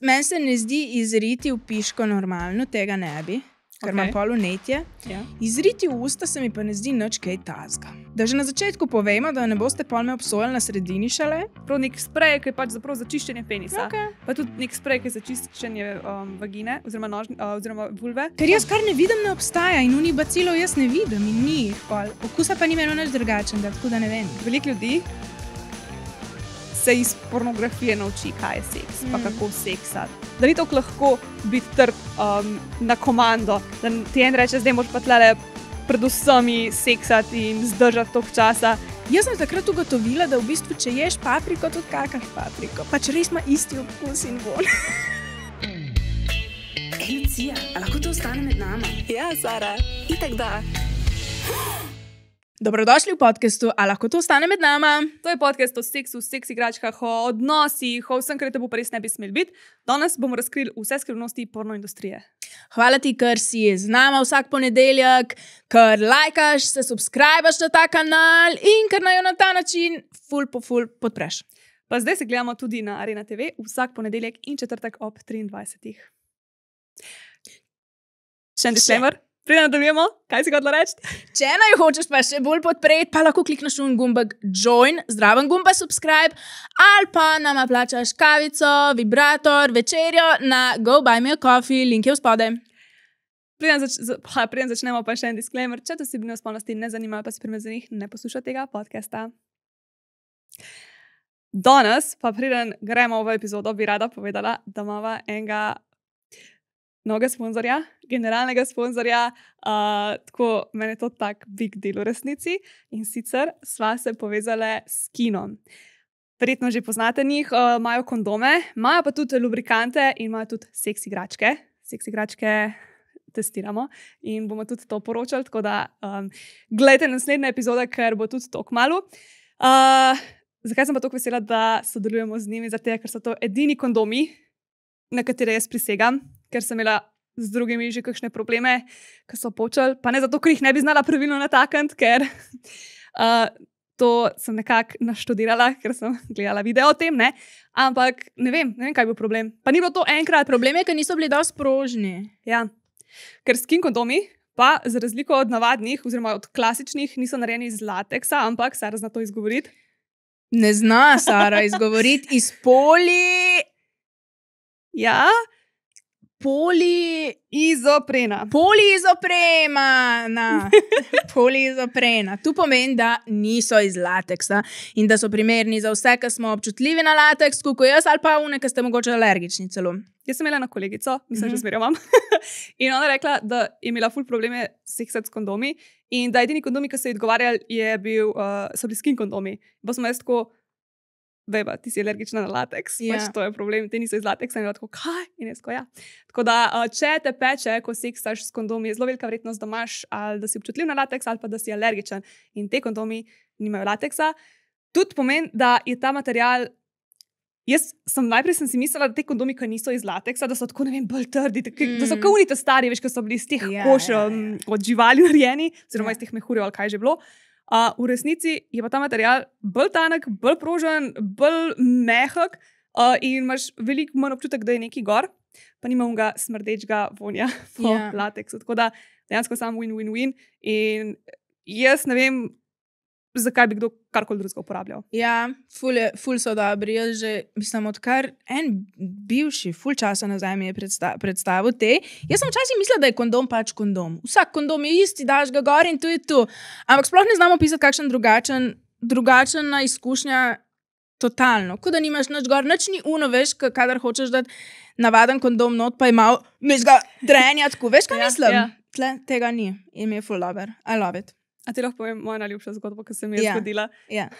Meni se ne zdi izriti v piško normalno, tega ne bi, ker imam pol vnetje. Ja. Izriti v usta se mi pa ne zdi nič kaj tazga. Da že na začetku povemo, da ne boste pol me obsojali na sredini šele. Prav nek sprej, ki je pač zapravo za čiščenje penisa. Okay. Pa tudi nek sprej, ki je za čiščenje vagine oziroma vulve. Ker jaz kar ne vidim, ne obstaja in unih bacilov jaz ne vidim in ni jih pol. Okusa pa ni imeno nič drugačnega, tako da ne vem. Veliko ljudi se iz pornografije nauči, kaj je seks, pa kako seksati. Da ni tako lahko biti trd na komando, da ti en reče, zdaj moraš pa tlele pred vsemi seksati in zdržati toliko časa. Jaz sem takrat ugotovila, da v bistvu, če ješ papriko, tudi kakaš papriko. Pač res ima isti okus in vonj. Lucija, a lahko to ostane med nama? Ja, Sara. Itak da. Dobrodošli v podcastu, a lahko to ostane med nama? To je podcast o seksu, seks igračkah, o odnosih, o vsem, kar te bo pa res ne bi smel biti. Danes bomo razkrili vse skrivnosti porno industrije. Hvala ti, ker si z nama vsak ponedeljek, ker lajkaš, se subscribaš na ta kanal in ker naj jo na ta način ful podpreš. Pa zdaj se gledamo tudi na Arena TV vsak ponedeljek in četrtek ob 23. Še en disclaimer? Preden nadaljujemo, kaj si hotela reči? Če naj hočeš pa še bolj podpreti, pa lahko klikneš v gumbek join, zraven gumba subscribe, ali pa nama plačaš kavico, vibrator, večerjo na Go Buy Me a Coffee, link je v spodaj. Preden začnemo pa še en disclaimer, če te vsebine o spolnosti ne zanimajo, pa si primer za njih ne posluša tega podcasta. Danes, pa preden gremo v epizodo, bi rada povedala, da imava enega novega sponzorja, generalnega sponzorja, tako meni je to tak big deal v resnici in sicer sva se povezale s Kinom. Verjetno že poznate njih, imajo kondome, imajo pa tudi lubrikante in imajo tudi seks igračke. Seks igračke testiramo in bomo tudi to poročali, tako da gledajte naslednje epizode, ker bo tudi to kmalu. Zakaj sem pa tako vesela, da sodelujemo z njimi? Zato, ker so to edini kondomi, na katere jaz prisegam, ker sem imela z drugimi že kakšne probleme, ki so počeli, pa ne zato, ker jih ne bi znala pravilno natakniti, ker to sem nekako naštudirala, ker sem gledala video o tem, ne? Ampak ne vem, kaj je bil problem. Pa ni bilo to enkrat. Problem je, ker niso bili dosti prožni. Ja, ker skin kondomi pa za razliko od navadnih oziroma od klasičnih niso narejeni iz lateksa, ampak Sara zna to izgovoriti. Ne zna Sara izgovoriti iz Ja? Poliizoprena. Tu pomeni, da niso iz lateksa in da so primerni za vse, ki smo občutljivi na lateks, kot jaz, ali pa une, ki ste mogoče alergični celo. Jaz sem imela na kolegico, mislim, že zmeraj imam. In ona rekla, da je imela ful probleme seksati s kondomi in da edini kondomi, ki so ji odgovarjali, so bili skin kondomi. Pa smo jaz tako, beba, ti si alergična na lateks, pač to je problem, ti niso iz lateksa in je tako, kaj? In jaz tako, ja. Tako da, če te peče, ko seksaš s kondomi, je zelo velika verjetnost, da imaš ali da si občutljiv na lateks ali pa da si alergičen in te kondomi nimajo lateksa. Tudi pomeni, da je ta material, najprej sem si mislila, da te kondomi, ki niso iz lateksa, da so tako, ne vem, bolj trdi, da so kaunite stari, veš, ko so bili iz teh kož od živali narejeni, oziroma iz teh mehurjev ali kaj že bilo. V resnici je pa ta material bolj tanek, bolj prožen, bolj mehak in imaš veliko manj občutek, da je neki gor, pa nima unga smrdečega vonja po lateksu. Tako da dejansko sam win-win-win in jaz ne vem, zakaj bi kdo karkoli drugega uporabljal. Ja, ful so dobri. Jaz že, mislim, odkar en bivši ful časa nazaj mi je predstavil te. Jaz sem včasih mislila, da je kondom pač kondom. Vsak kondom je isti, daš ga gor in to je tu. Ampak sploh ne znamo pisati kakšen drugačna izkušnja totalno. Ko da nimaš nič gor, nič ni uno, veš, kadar hočeš dati navaden kondom not, pa je malo mešga drenja, tako, veš, kaj mislim? Ja. Tle tega ni in mi je ful dober. I love it. A ti lahko povem moja najljubša zgodba, ki se mi je zgodila? Ja.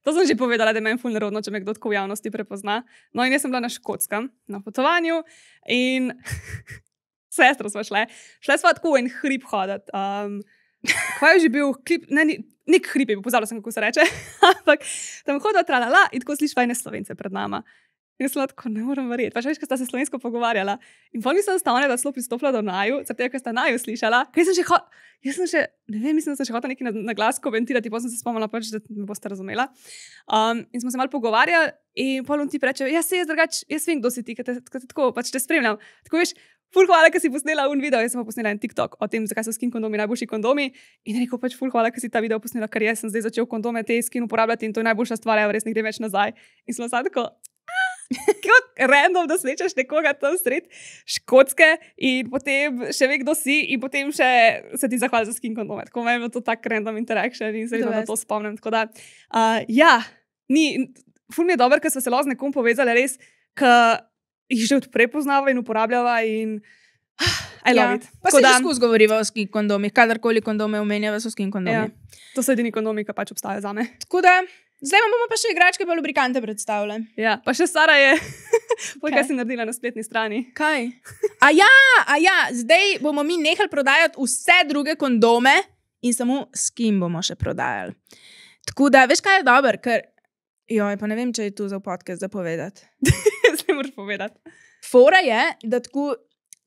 To sem že povedala, da je meni ful nerodno, če me kdo tako v javnosti prepozna. No in jaz sem bila na Škotskem, na potovanju in sestro sva šle sva tako en hrib hoditi. Kaj je že bil klip, nek hrib je bil, pozabila sem, kako se reče, ampak tam hodila tralala in tako slišva ene Slovence pred nama. In jaz sem tako, ne morem verjeti. Pa še veš, ko sta se slovensko pogovarjala. In pol nisem stavila, da so pristopila do naju, zato ker sta naju slišala. Jaz sem še, ne vem, mislim, da sem še hotela nekaj na glas komentirati, pa sem se spomnila, pač, da me boste razumela. In smo se malo pogovarjali in pol on ti reče, jaz vem, kdo si ti, ker te tako, pač te spremljam. Tako veš, ful hvala, ker si posnela un video, jaz sem pa posnela en TikTok o tem, zakaj so skin kondomi najboljši kondomi. In rekel pač ful hvala, ker si ta video posnela, ker jaz sem zdaj začel kondome te skin uporabljati in to je najboljša stvar, res ne gre več nazaj. In smo sad tako, kako random, da srečaš nekoga tam sred Škotske in potem še ve, kdo si in potem še se ti zahvali za skin kondome. Tako me je to tak random interaction in se vedno na to spomnim. Tako da, ful mi je dober, ker so se z nekom povezali res, ker jih že odprej poznava in uporabljava in I love it. Pa se že skozi govoriva o skin kondomih, kadarkoli kondome omenjava so skin kondomi. Ja, to so edini kondomi, ki pač obstajajo zame. Tako da, zdaj vam bomo pa še igračke pa lubrikante predstavljali. Ja, pa še Sara je, kaj si naredila na spletni strani. Kaj? A ja, zdaj bomo mi nehali prodajati vse druge kondome in samo skin bomo še prodajali. Tako da, veš kaj je dober, ker, pa ne vem, če je tu za podcast zapovedati. Zdaj moraš povedati. Fora je, da tako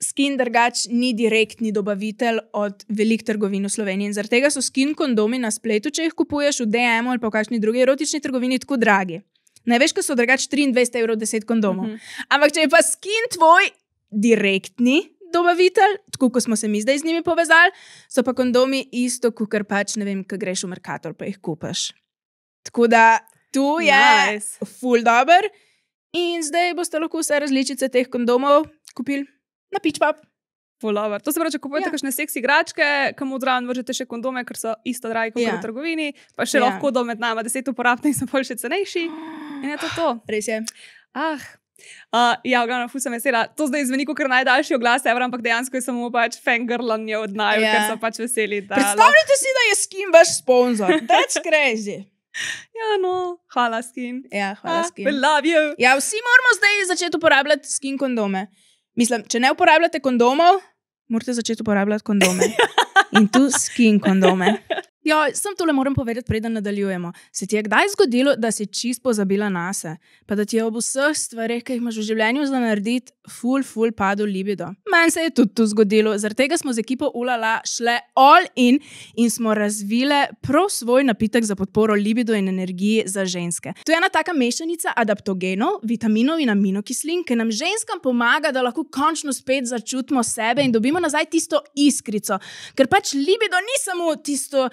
skin drugač ni direktni dobavitelj od velikih trgovin v Sloveniji in zaradi tega so skin kondomi na spletu, če jih kupuješ v DM-u ali pa v kakšni drugi erotični trgovini, tako dragi. Ne veš, ko so drugač 23 € 10 kondomov. Ampak če je pa skin tvoj direktni dobavitelj, tako ko smo se mi zdaj z njimi povezali, so pa kondomi isto, kakor pač, ne vem, ko greš v Mercator pa jih kupaš. Tako da, tu je ful dober in zdaj boste lahko vse različice teh kondomov kupili na PitchPub. To se pravi, če kupujete kakšne seksi igračke, kam odraven vržete še kondome, ker so isto dragi kot v trgovini, pa še lahko do med nama 10 uporabnih in so bolj še cenejši. In je to. Res je. Glavno, ful sem vesela. To zdaj zveni kot najdaljši oglas ever, ampak dejansko je samo pač fangirlanje od naju, ker so pač veseli. Predstavljajte si, da je skin vaš sponsor. That's crazy. Ja, no, hvala skin. Ja, hvala skin. We love you. Ja, vsi moramo zdaj začeti uporabljati skin kondome. Mislim, če ne uporabljate kondomov, morate začeti uporabljati kondome. In tu skin kondome. Sem tole moram povedati, preden nadaljujemo. Se ti je kdaj zgodilo, da si čist pozabila nase? Pa da ti je ob vseh stvareh, ki jih imaš v življenju za narediti, ful padel libido? Meni se je tudi to zgodilo. Zaradi tega smo z ekipo Ulala šle all in smo razvile prav svoj napitek za podporo libido in energiji za ženske. To je ena taka mešanica adaptogenov, vitaminov in aminokislin, ki nam ženskam pomaga, da lahko končno spet začutimo sebe in dobimo nazaj tisto iskrico. Ker pač libido ni samo tisto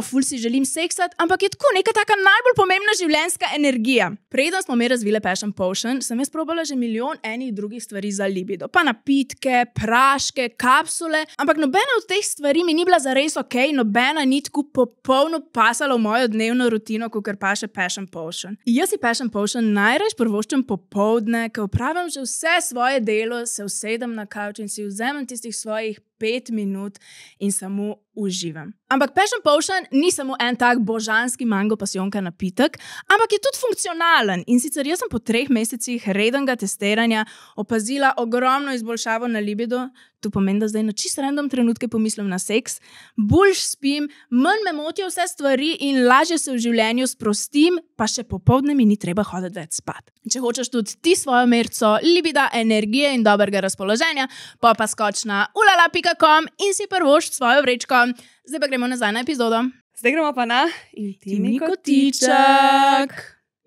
ful si želim seksati, ampak je tako neka taka najbolj pomembna življenjska energija. Preden smo mi razvile Passion Potion, sem jaz probala že milijon enih drugih stvari za libido. Pa napitke, praške, kapsule, ampak nobena od teh stvari mi ni bila zares okej, nobena ni tako popolno pasala v mojo dnevno rutino, kakor paše Passion Potion. Jaz si Passion Potion najraje privoščim popoldne, ko opravim že vse svoje delo, se usedem na kavč in si vzamem tistih svojih 5 minut in samo uživam. Ampak Passion Potion ni samo en tak božanski mango pasijonka napitek, ampak je tudi funkcionalen. In sicer jaz sem po 3 mesecih rednega testiranja opazila ogromno izboljšavo na libido. To pomeni, da zdaj na čisto random trenutke pomislim na seks, boljš spim, manj me motijo vse stvari in lažje se v življenju sprostim, pa še popoldne mi ni treba hoditi več spat. Če hočeš tudi ti svojo merco libida, energije in dobrega razpoloženja, pa skoč na ulala.com in si prvošč svojo vrečko. Zdaj pa gremo nazaj na epizodo. Zdaj gremo pa na intimni kotiček.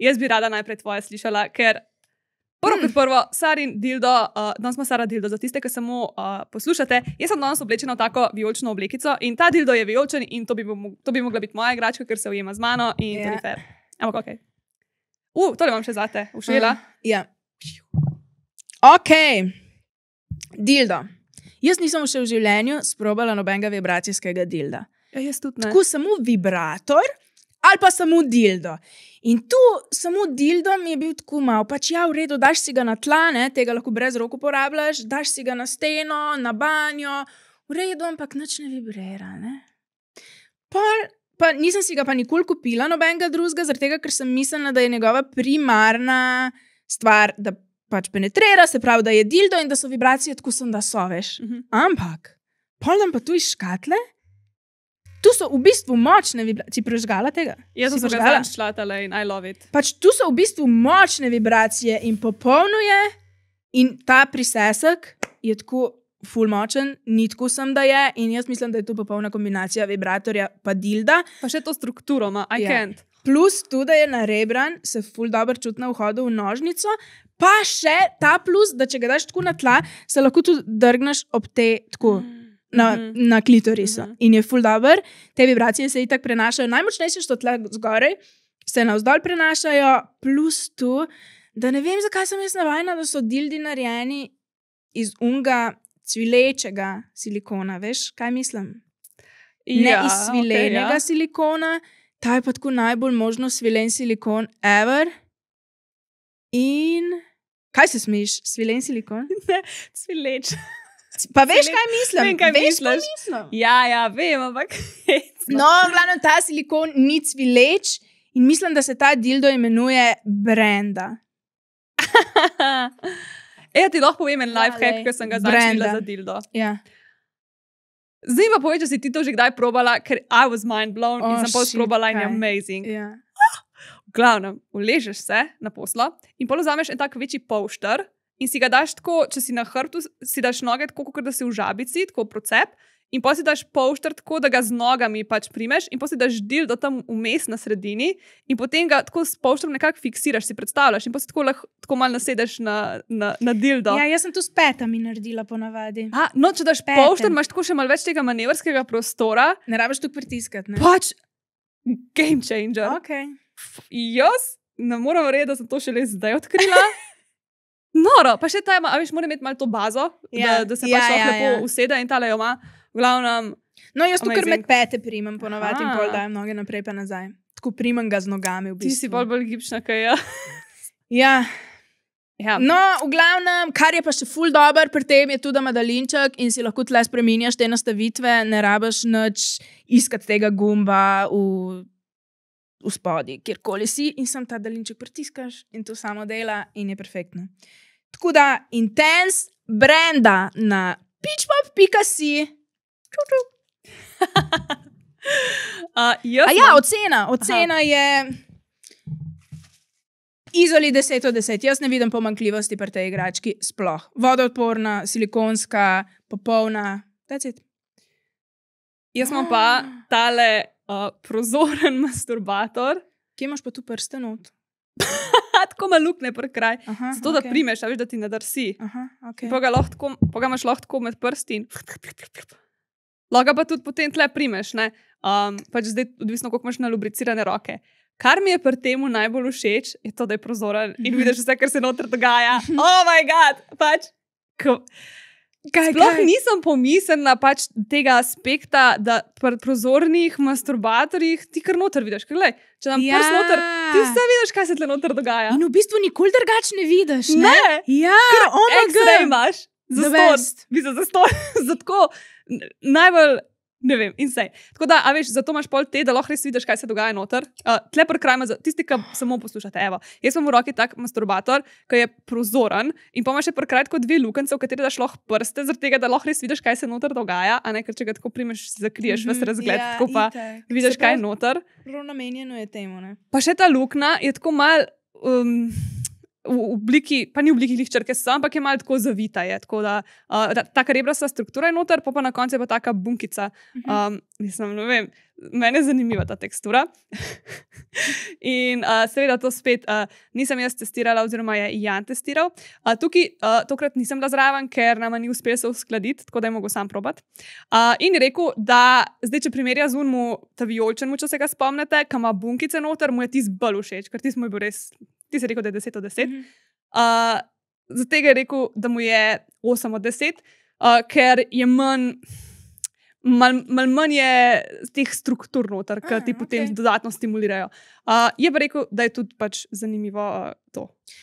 Jaz bi rada najprej tvoje slišala, ker prvo, Sarin dildo, danes smo Sara dildo, za tiste, ki samo poslušate, jaz sem danes oblečena v tako vijolično oblekico in ta dildo je vijoličen in to bi mogla biti moja igračka, ker se ujema z mano in to ni fair. Ampak okej. Tole imam še zate, ušela. Ja. Dildo. Jaz nisem še v življenju sprobala nobenega vibracijskega dilda. Ja, jaz tudi ne. Tako samo vibrator ali pa samo dildo. In tu samo dildo mi je bil tako malo, pač v redu, daš si ga na tla, ne, tega lahko brez rok uporabljaš, daš si ga na steno, na banjo, v redu, ampak nič ne vibrira, ne. Pa nisem si ga pa nikoli kupila nobenega drugega, zaradi tega, ker sem mislila, da je njegova primarna stvar, da pač penetrira, se pravi, da je dildo in da so vibracije tako sem, da so, veš. Ampak, pol nam pa tu iz škatle tu so v bistvu močne vibracije. Si prežgala tega? Jaz Si sem se prežgala? ga začlatala in I love it. Pač tu so v bistvu močne vibracije in popolno je, in ta prisesek je tako ful močen, ni tako sem, da je, in jaz mislim, da je to popolna kombinacija vibratorja pa dilda. Pa še to strukturo ima, I Ja. can't. Plus tudi, da je narebran, se ful dobro čuti na vhodu v nožnico, pa še ta plus, da če ga daš tako na tla, se lahko tudi drgneš ob te tako na klitorisu. In je ful dober. Te vibracije se itak prenašajo, najmočnejše so tle zgoraj, se navzdol prenašajo, plus tu, da ne vem, zakaj sem jaz navajena, da so dildi narejeni iz unga cvilečega silikona, veš, kaj mislim? Ne iz svilenega silikona, ta je pa tako najbolj možno svilen silikon ever. In kaj se smiš? Svilen silikon? Cvileč. Pa veš, kaj mislim? Vem, kaj veš, misliš. mislim? Ja, vem, ampak... No, glavno ta silikon ni cvileč in mislim, da se ta dildo imenuje Brenda. Ti lahko povem en life hack, ki sem ga začela Brenda. za dildo. Ja. Zdaj pa povej, če si ti to že kdaj probala, ker I was mind blown in Oh, sem pol shit, sprobala in je kaj? amazing. Ja. V glavnem, uležeš se na poslo in pol vzameš en tak večji polšter in si ga daš tako, če si na hrbtu, si daš noge tako, kot da si v žabici, tako procep, in pol si daš polšter tako, da ga z nogami pač primeš in pol si daš dildo tam vmes na sredini in potem ga tako s polštrom nekako fiksiraš, si predstavljaš in pol si tako malo nasedeš na dildo. Ja, jaz sem to s petami naredila ponavadi. No, če daš Pete. polšter, imaš tako še malo več tega manevrskega prostora, Ne rabiš tu pritiskati, ne? pač game changer. Okay. Jaz ne morem verjeti, da sem to šele zdaj odkrila. Noro, pa še ta ima, a veš, mora imeti malo to bazo, Ja, da se ja, pač lahko ja, lepo ja. usede in tale jo ima. V glavnem, No, jaz tu kar Amazing. med pete primem ponavadi in Aha. pol dajem noge naprej pa nazaj. Tako primem ga z nogami v bistvu. ti si bolj gibčna, kaj je. Ja. Ja. No, v glavnem, kar je pa še ful dober pri tem, je tudi, da ima daljinček in si lahko tle spreminjaš te nastavitve, ne rabiš nič iskati tega gumba v spodnji, kjerkoli si in sam ta daljinček pritiskaš in to samo dela in je perfektno. Tako da, Intense Brenda na pitchpop.si. Jaz A ja, imam- ocena je Izoli 10 od 10. Jaz ne vidim pomanjkljivosti pri tej igrački sploh. Vodoodporna, silikonska, popolna. That's it. Jaz imam pa tale prozoren masturbator, Kje imaš pa tu prste not? tako ima luknje pri kraj, Aha, zato da primeš, a veš, da ti ne drsi. Aha, okay. Pa ga imaš lahko tako med prsti in lahko ga pa tudi potem tle primeš, ne? Pač zdaj odvisno, koliko imaš nalubricirane roke. Kar mi je pri temu najbolj všeč, je to, da je prozoren in vidiš vse, kar se noter dogaja. Oh moj bog, pač. Sploh nisem pomislila pač tega aspekta, da pri prozornih masturbatorjih ti kar noter vidiš. Ker, glej, če nam Ja. prst noter, ti vse vidiš, kaj se tle noter dogaja. In v bistvu nikoli drugače ne vidiš. Ne? Ne, Ja, oh my X-ray god. imaš, The zaston, best. zaston, zato najbolj, ne vem, in sej. Tako da, a veš, zato imaš pol te, da lahko res vidiš, kaj se dogaja noter. Tle pri kraju, tisti, ki samo poslušate, evo, jaz sem v roki tak masturbator, ki je prozoren in pa imaš še pri kraju kot dve lukence, v kateri daš lahko prste, zaradi tega, da lahko res vidiš, kaj se noter dogaja, a ne, ker če ga tako primeš, si zakriješ ves razgled, tako pa vidiš, kaj je noter. Prav namenjeno je temu, ne? Pa še ta luknja je tako mal v obliki, pa ni v obliki črke S, ampak je mal tako zavita. Je, tako da, taka rebrasta struktura je noter, pa na koncu je pa taka bunkica. Mislim, ne vem, mene je zanimiva ta tekstura. In seveda to spet nisem jaz testirala, oziroma je Jan testiral. Tukaj tokrat nisem bila zraven, ker nama ni uspelo se uskladiti, tako da je mogel sam probat. In je rekel, da zdaj, če primerja z unmu tavijolčenmu, če se ga spomnite, kam ima bunkice noter, mu je tis bolj všeč, ker tis mu je bil res, ti si rekel, da je 10 od 10. Zato je rekel, da mu je 8 od 10, ker je manj je teh struktur noter, ki ti potem dodatno stimulirajo. Je pa rekel, da je tudi pač zanimivo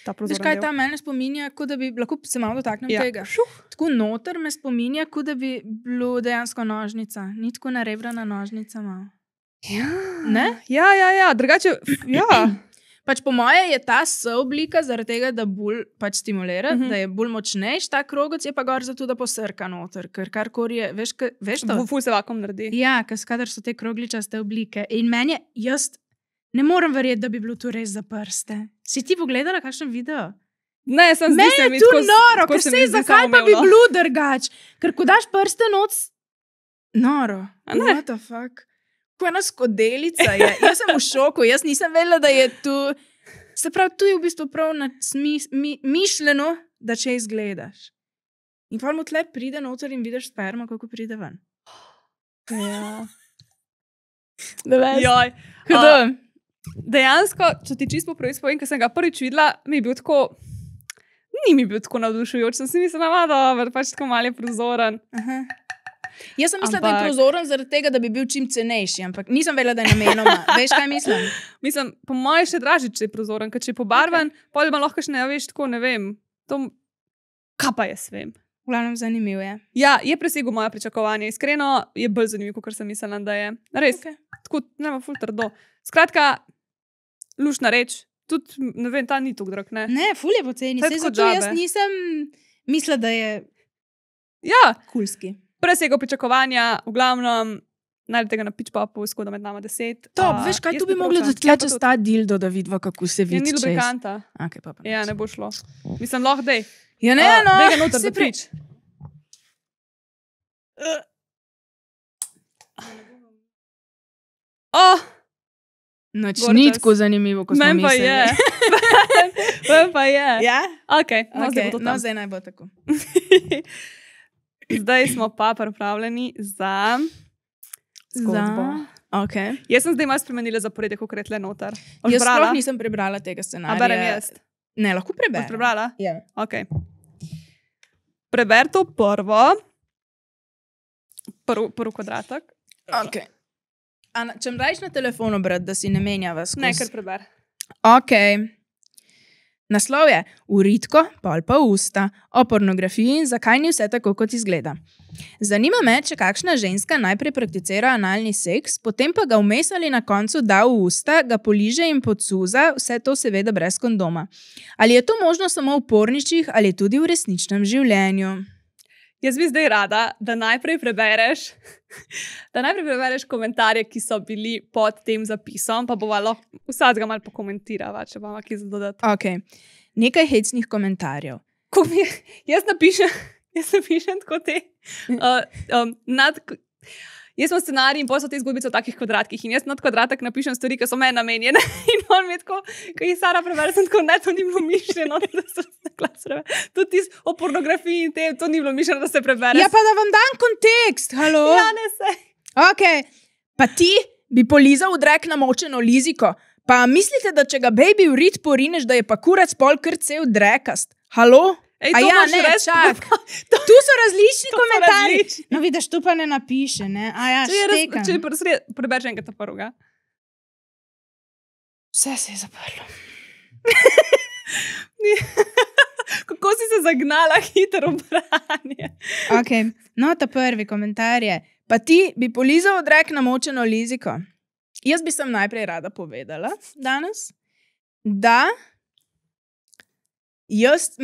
ta prozoren Veš, kaj del. ta mene spominja, kot da bi, lahko se malo dotaknem Ja. tega. Tako noter me spominja, kot da bi bilo dejansko nožnica. Ni tako narebrana nožnica malo. Ja, Ne? ja, drugače, ja. Pač po moje je ta S-oblika zaradi tega, da bolj pač stimulira, da je bolj močnejš, ta krogoc je pa gor zato, da posrka noter, ker karkoli je, veš to? Ful se vakom naredi. Ja, kadar so te krogličaste oblike. In meni jaz ne morem verjeti, da bi bilo to res za prste. Si ti pogledala kakšen video? Ne, sem zdaj se mi tu noro, ker zakaj pa bi bilo drugač? Ker ko daš prste noc, noro. What the fuck? Ko ena skodelica je. Jaz sem v šoku, jaz nisem vedela, da je tu. Se pravi, tu je v bistvu prav mišljeno, da če izgledaš. In pa mu tle pride noter in vidiš sperma, kako pride ven. Ja. Joj. Hudo. Dejansko, če ti čisto prav izpovem, ker sem ga prvič videla, ni bil tako navdušujoč. Sem si mislila, da pač tako malo je prozoren. Aha. Jaz sem mislila, da je prozoren zaradi tega, da bi bil čim cenejši, ampak nisem vedela, da je namenoma. Veš, kaj mislim? Mislim, po moje še dražje, če je prozoren, ker če je pobarvan, potem ima lahko še ne veš, tako ne vem. Kaj pa jaz vem? V glavnem zanimiv je. Ja, je presegel moje pričakovanje. Iskreno je bolj zanimiv, kot sem mislila, da je. Res, tako nema ful trdo. Skratka, luštna reč. Tudi, ne vem, ta ni tako drag, ne? Ne, ful je poceni. Sej zato jaz nisem mislila, da je kulski. Presegel pričakovanja, v glavnem, najdete ga na Pitchpopu, Skoda med nama 10. Top, veš kaj, tu bi mogli dotle čez ta dildo, da vidva, kako se vidi. Ja, ni lubrikanta. Okay, pa ja, ne bo šlo. Mislim, lahko dej. Ja, ne, no. Dej ga noter, da prič. Noč ni tako zanimivo, kot smo mislili. Vem pa je. Ja? Ok, no zdaj naj bo tako. Zdaj smo pa pripravljeni za zgodbo. Okay. Jaz sem zdaj malo spremenila zaporedje, kako je tle noter. Jaz sploh nisem prebrala tega scenarija. A berem jaz? Ne, lahko preberem. Boš prebrala? Ja. Ok. Preber to prvi kvadratek. Ok. Če mi dajš na telefonu, brat, da si ne menjava skozi. Ne, kar preber. Ok. Naslov je Uritko, pol pa usta, o pornografiji in zakaj ni vse tako, kot izgleda. Zanima me, če kakšna ženska najprej prakticira analni seks, potem pa ga vmes ali na koncu da v usta, ga poliže in podsuza, vse to seveda brez kondoma. Ali je to možno samo v porničih ali tudi v resničnem življenju? Jaz bi zdaj rada, da najprej prebereš komentarje, ki so bili pod tem zapisom, pa bova lahko vsakega malo pokomentirava, če bova kaj zadodati. Ok, nekaj hecnih komentarjev. Jaz napišem tako te. Jaz sem scenarij in potem so te zgodbice v takih kvadratkih in jaz nad kvadratek napišem stvari, ki so meni namenjene. In on mi je tako, ko je Sara preberla, sem tako, ne, to ni bilo mišljeno, da se na glas prebe. Tudi o pornografiji in tem, to ni bilo mišljeno, da se prebere. Ja, pa da vam dam kontekst, halo? Ja, ne se. Ok, pa ti bi polizal v drek namočeno liziko, pa mislite, da če ga baby v rit porineš, da je pa kurac pol kar cel drekast? Halo? Ej, a ja, ne, čak. Tu so različni komentarji. No, vidiš, tu pa ne napiše, ne? A ja, štekam. Če preberš enkrat prvega. Vse se je zaprlo. Kako si se zagnala hitro v branje? Ok, no, ta prvi komentar je. Pa ti bi polizal v drek namočeno liziko. Jaz bi sem najprej rada povedala danes, da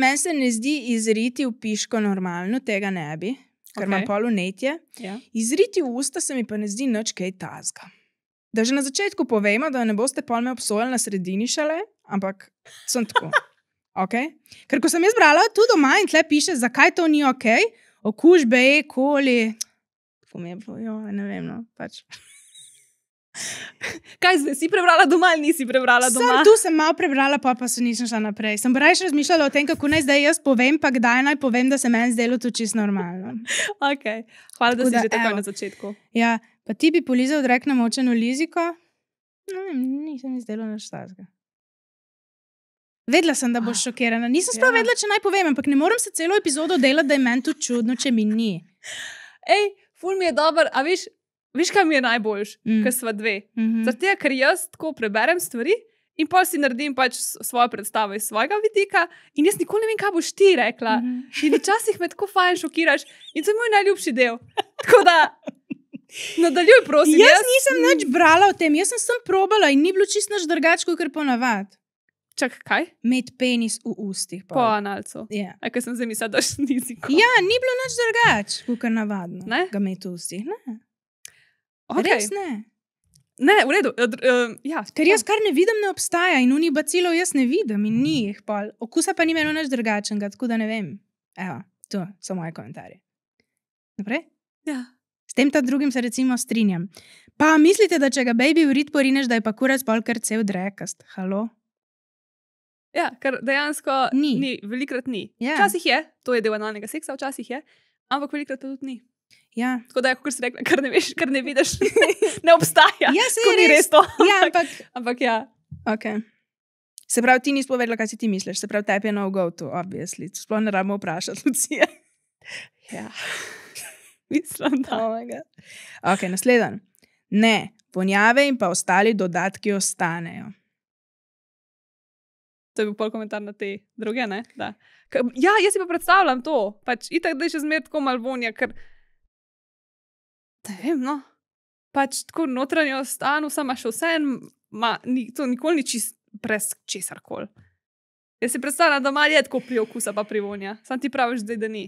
meni se ne zdi izriti v piško normalno, tega ne bi, ker imam pol vnetje. Ja. Izriti v usta se mi pa ne zdi nič kaj tazga. Da že na začetku povemo, da ne boste pol me obsojali na sredini šele, ampak sem tako. Okay? Ker ko sem jaz brala tu doma in tle piše, zakaj to ni ok, okužbe, koli, ne vem, no, pač. Kaj zdaj, si prebrala doma ali nisi prebrala doma? Tu sem malo prebrala, pa se nisem šla naprej. Sem raje razmišljala o tem, kako naj zdaj jaz povem, pa kdaj naj povem, da se meni zdelo to čisto normalno. Ok, hvala, da si že takoj na začetku. Ja, pa ti bi polizal drek namočeno liziko? Nisem mi zdelo nič takega. Vedela sem, da boš šokirana. Nisem sploh vedela, če naj povem, ampak ne morem se celo epizodo delati, da je meni to čudno, če mi ni. Ej, ful mi je dober, a Veš, kaj mi je najboljš, ker sva dve? Zato, ker jaz tako preberem stvari in pol si naredim pač svojo predstavo iz svojega vidika in jaz nikoli ne vem, kaj boš ti rekla. In včasih me tako fajn šokiraš in to je moj najljubši del. Tako da, nadaljuj, prosim. Jaz nisem nič brala o tem, jaz sem probala in ni bilo čisto nič drugače, kot ponavadi. Čak, kaj? Imeti penis v ustih. Po analcu. Ja. Ker sem zdaj mislila, da še nisi. Ja, ni bilo nič drugače, kot navadno. Ne? Ga imeti v ustih. Ne. Okay. Res ne. Ne, v redu. Ja, Ker jaz kar ne vidim, ne obstaja in unih bacilov jaz ne vidim in ni jih pol. Okusa pa ni imelo nič drugačnega, tako da ne vem. Evo, to so moje komentarje. Naprej? Ja. S tem ta drugim se recimo strinjam. Pa mislite, da če ga baby v rit porineš, da je pa kurac pol kar cel drekast? Halo? Ja, ker dejansko Ni. velikrat ni. Ja. Včasih je, to je del analnega seksa, včasih je, ampak velikrat pa tudi ni. Ja. Tako da je, kot si rekla, kar ne veš, kar ne vidiš, ne obstaja. Ja, saj Tako je ni res. res to. Ja, Ampak ja. Okay. Se pravi, ti nisi povedala, kaj si ti misliš. Se pravi, tebi je no go to, obviously. Sploh ne rabimo vprašati, Lucija. Ja. Mislim, da. Oh my God. Ok, naslednji. Ne, ponjave in pa ostali dodatki ostanejo. To je bil pol komentar na te druge, ne? Da. Ja, jaz si pa predstavljam to. Pač itak, da je še zmer tako malo vonja, ker ne vem, no. Pač tako notranjo stanu, sama še vse to nikoli ni čist brez česarkoli. Jaz si predstavljam, da malo je tako pri okusa pa pri vonja. Sam ti praviš zdaj, da ni.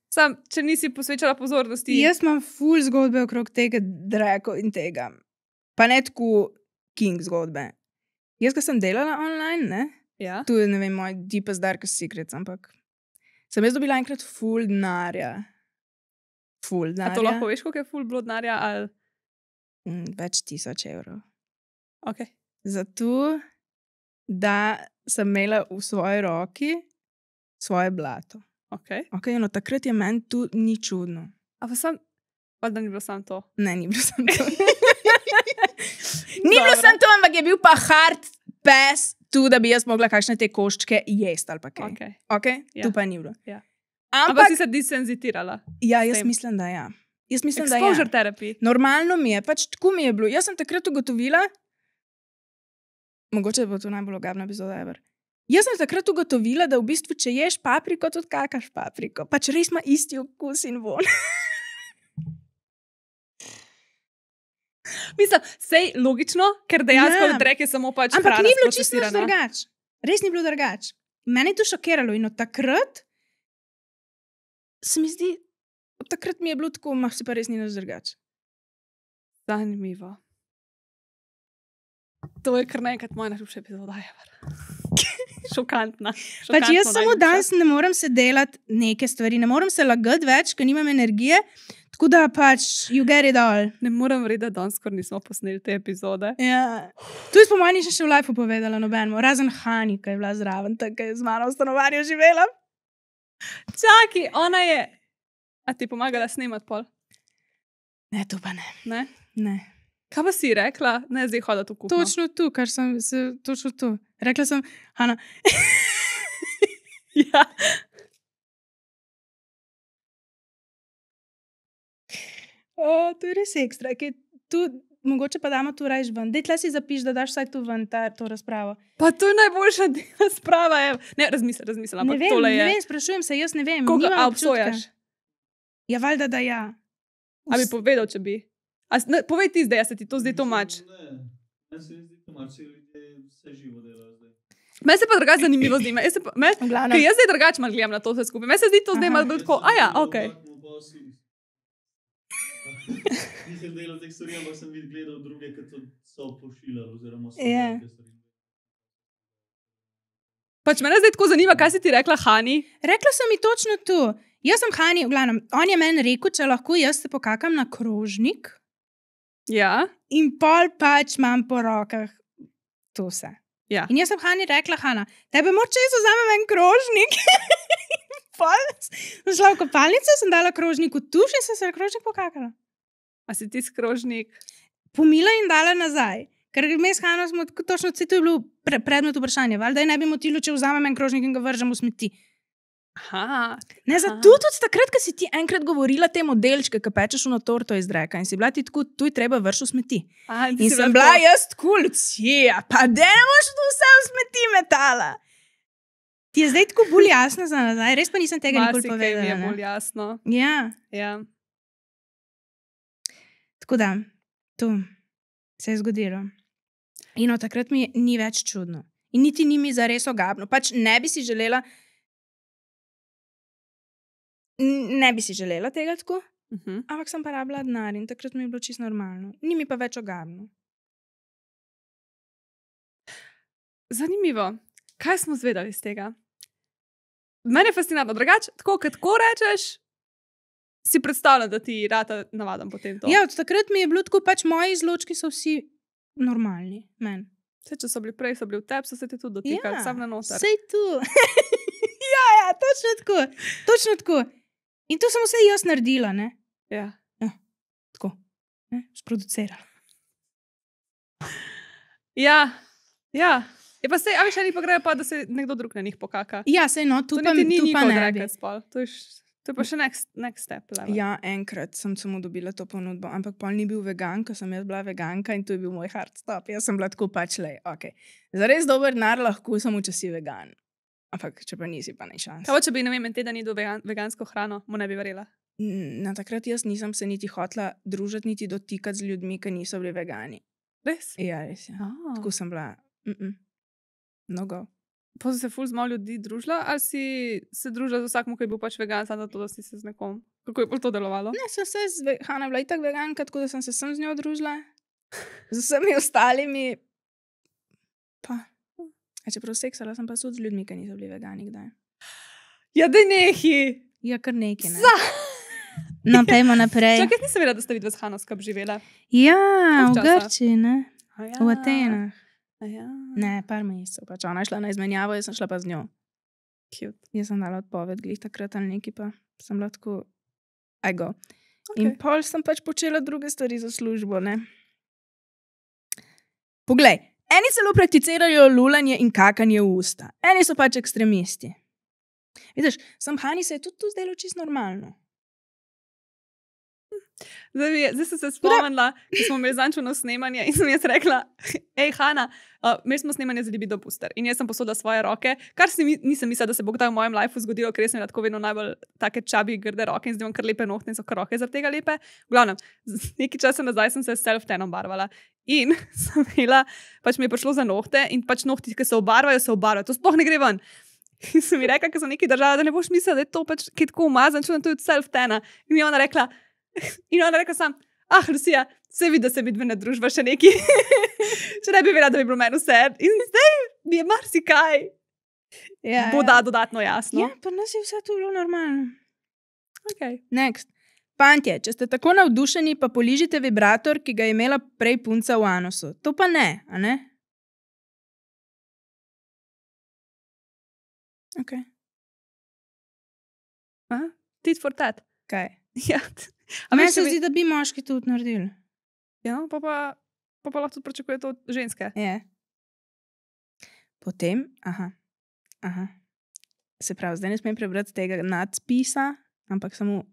Sam, če nisi posvečala pozornosti. Jaz imam ful zgodbe okrog tega dreko in tega. Pa ne tako king zgodbe. Jaz, ko sem delala online, ne? Ja. Tu je, ne vem, moj deepest darkest secrets, ampak sem jaz dobila enkrat ful denarja. Ful A denarja. to lahko veš, koliko je ful bilo denarja, ali... Več 1000 evrov. Ok. Zato, da sem imela v svoji roki svoje blato. Ok. Ok, no takrat je meni tu ni čudno. A pa sam... Pa da ni bilo sam to. Ne, ni bilo samo to. Ni bilo samo to, ampak je bil pa hard pass tu, da bi jaz mogla kakšne te koščke jesti ali pa kaj. Ok. Okay? Ja. Tu pa ni bilo. Ja. Ampak Ampak, si se desenzitirala. ja, jaz tem. mislim, da ja. Jaz mislim, da Exposure ja. therapy. Normalno mi je, pač tako mi je bilo. Jaz sem takrat ugotovila, mogoče bo to najbolj ogabna epizoda ever. Jaz sem takrat ugotovila, da v bistvu, če ješ papriko, tudi kakaš papriko. Pač res ima isti okus in von. Mislim, sej logično, ker dejansko Ja. drek je samo pač Ampak hrana ni bilo čisto nič sprocesirana. drugače. Res ni bilo drugače. Mene je to šokiralo in od takrat se mi zdi, od takrat mi je bilo tako, mah se pa res ni nič drugače. Zanimivo. To je kar naenkrat moja najljubša epizoda. Šokantna. Pač jaz samo najljubša. danes ne morem se delati neke stvari, ne morem se lagati več, ker nimam energije, tako da pač you get it all. Ne morem verjeti, da danes skoraj nismo posneli te epizode. Ja. Tu je po manj še v life povedala nobenemu, razen Hani, ki je bila zraven, tako je z mano v stanovanju živela. Čaki, ona je... A ti pomagala snemati pol? Ne, to pa ne. Ne? Ne. Kaj pa si rekla? Ne, zdaj hoda tu kuhno. Točno tu, kar sem se, točno tu. Rekla sem, Hana, Ja. to je res ekstra, ki tu, mogoče pa damo tu rajš ven. Dej tle si zapiš, da daš vsaj tu ven to razpravo. Pa to je najboljša razprava. Ne, razmislim, Ne ampak vem, tole je... ne vem, sprašujem se, jaz ne vem. Koga nimam a občutka. obsojaš? Ja, valjda, da ja. A bi povedal, če bi? Povej ti zdaj, a se ti to zdi tomač. Ne, meni se ne zdi tomač, vsi ljudje vse živo delajo zdaj. Meni se pa drugače zanimivo zdi. V glavnem. Ker jaz zdaj drugače malo gledam na to vse skupaj. Meni se zdi to zdaj Aha. malo bolj tako, a ja, ok. Nisem delal teh stvari, ampak sem gledal druge, ki to so pošiljali oziroma so Ja. delali te stvari. Pač mene zdaj tako zanima, kaj si ti rekla, Hani. Rekla sem mi točno tu. Jaz sem Hani, v glavnem, on je meni rekel, če lahko jaz se pokakam na krožnik Ja, in pol pač imam po rokah to vse. ja. In jaz sem Hani rekla, Hana, tebe moče jaz vzamem en krožnik. Pol sem šla v kopalnico, sem dala krožnik v tuš in sem se na krožnik pokakala. A si ti skrožnik? Pomila in dala nazaj. Ker mi s Hano smo tako točno, to je bilo predmet vprašanja, valjda je ne bi motilo, če vzamem en krožnik in ga vržem v smeti. Aha. Ne, zato tudi takrat, ko si ti enkrat govorila te modelčke, ki pečeš v torto iz dreka in si bila ti tako, tu je treba vrš v smeti. In sem bila jaz tako, Lucija, pa da ne boš tu vse v smeti metala. Ti je zdaj tako bolj jasno za nazaj, res pa nisem tega nikoli mi je povedala. bolj Ne? jasno. Ja, Ja. tako da, to se je zgodilo. In od takrat mi ni več čudno. In niti ni mi zares ogabno. Pač ne bi si želela tega tako, ampak sem pa rabila denar in takrat mi je bilo čisto normalno. Ni mi pa več ogabno. Zanimivo. Kaj smo zvedali iz tega? Mene je fascinantno. Drugače, tako rečeš, si predstavljam, da ti rata navaden potem to. Ja, od takrat mi je bilo tako, pač moji izločki so vsi normalni, meni. Vse, če so bili prej, so bili v tebi, so se ti tudi dotikali, sam na noter. Sej tu. ja, točno tako. In to sem vse jaz naredila, ne? Ja. Tako, ne? Sproducirala. Ja. Je pa sej, a veš, ni pa grejo pa, da se nekdo drug na njih pokaka. Ja, sej no, tu pa ne bi. To je pa še next step. Level. Ja, enkrat sem samo dobila to ponudbo, ampak pol ni bil vegan, ko sem jaz bila veganka in to je bil moj hard stop. Jaz sem bila tako pač ok. Zares dober denar lahko samo, če si vegan. Ampak, če pa nisi, pa ne šans. Kaj pa, če bi, ne vem, en teden jedel vegansko hrano, mu ne bi verjela? Na takrat jaz nisem se niti hotla družiti, niti dotikati z ljudmi, ki niso bili vegani. Res? Ja, res. Ja. Tako sem bila. No go. Pa si se ful z malo ljudi družila, ali si se družila z vsakom, ki je bil pač vegan, samo zato, da si se z nekom? Kako je to delovalo? Ne, sem se Hanna bila itak veganka, tako da sem se sem z njo družila. Z vsemi ostalimi pa. Čeprav seksala sem pa tudi z ljudmi, ki niso bili vegani, kdaj. Ja, daj nehi! Ja, kar neki, ne. No, pejmo naprej. Čakaj, nisem vedela, da sta vidva z Hanno skupaj živela. Ja, Koliko v Grčiji, ne? Ja. V Atenah. Ja. Ne, par mesecev. Pač ona je šla na izmenjavo, jaz sem šla pa z njo. Cute. Jaz sem dala odpoved, glih takrat ali neki pa sem bila tako, I go. Okay. In pol sem pač počela druge stvari za službo, ne. Poglej, eni celo prakticirajo lulanje in kakanje v usta. Eni so pač ekstremisti. Vidiš, Hani se je tudi tu zdelo čisto normalno. Zdaj sem se spomnila, ko smo imeli zančeno snemanje in sem jaz rekla, Hanna, imeli smo snemanje za Libido Booster in jaz sem posodila svoje roke, kar nisem mislila, da se bo kdaj v mojem lifeu zgodilo, ker sem imela tako vedno najbolj take čabi, grde roke in zdaj imam kar lepe nohte in so kar roke zaradi tega lepe. V glavnem, nekaj časa nazaj sem se self-tanom barvala in sem imela, pač mi je prišlo za nohte in pač nohti, ki se obarvajo, to sploh ne gre ven. In sem mi rekla, ker sem nekaj držala, da ne boš mislila, da je to pač kaj tako umazan, čudno, to je self-tana. In mi je ona rekla sam, Lucija, se vidi, da se mi dve ne družba še neki. Če ne bi vedela, da bi bilo meni vse. In zdaj mi je marsikaj. Ja, Boda dodatno jasno. Ja, pa nas je vse to bilo normalno. Okay. Next. Fantje, če ste tako navdušeni, pa poližite vibrator, ki ga je imela prej punca v anusu. To pa ne, a ne? Ok. Tit for tat. Kaj? Ja. Meni se zdi, da bi moški tudi naredili. Ja, pa lahko tudi pričakuje to ženske. Je. Potem, aha. Se pravi, zdaj ne smem prebrati tega nadpisa, ampak samo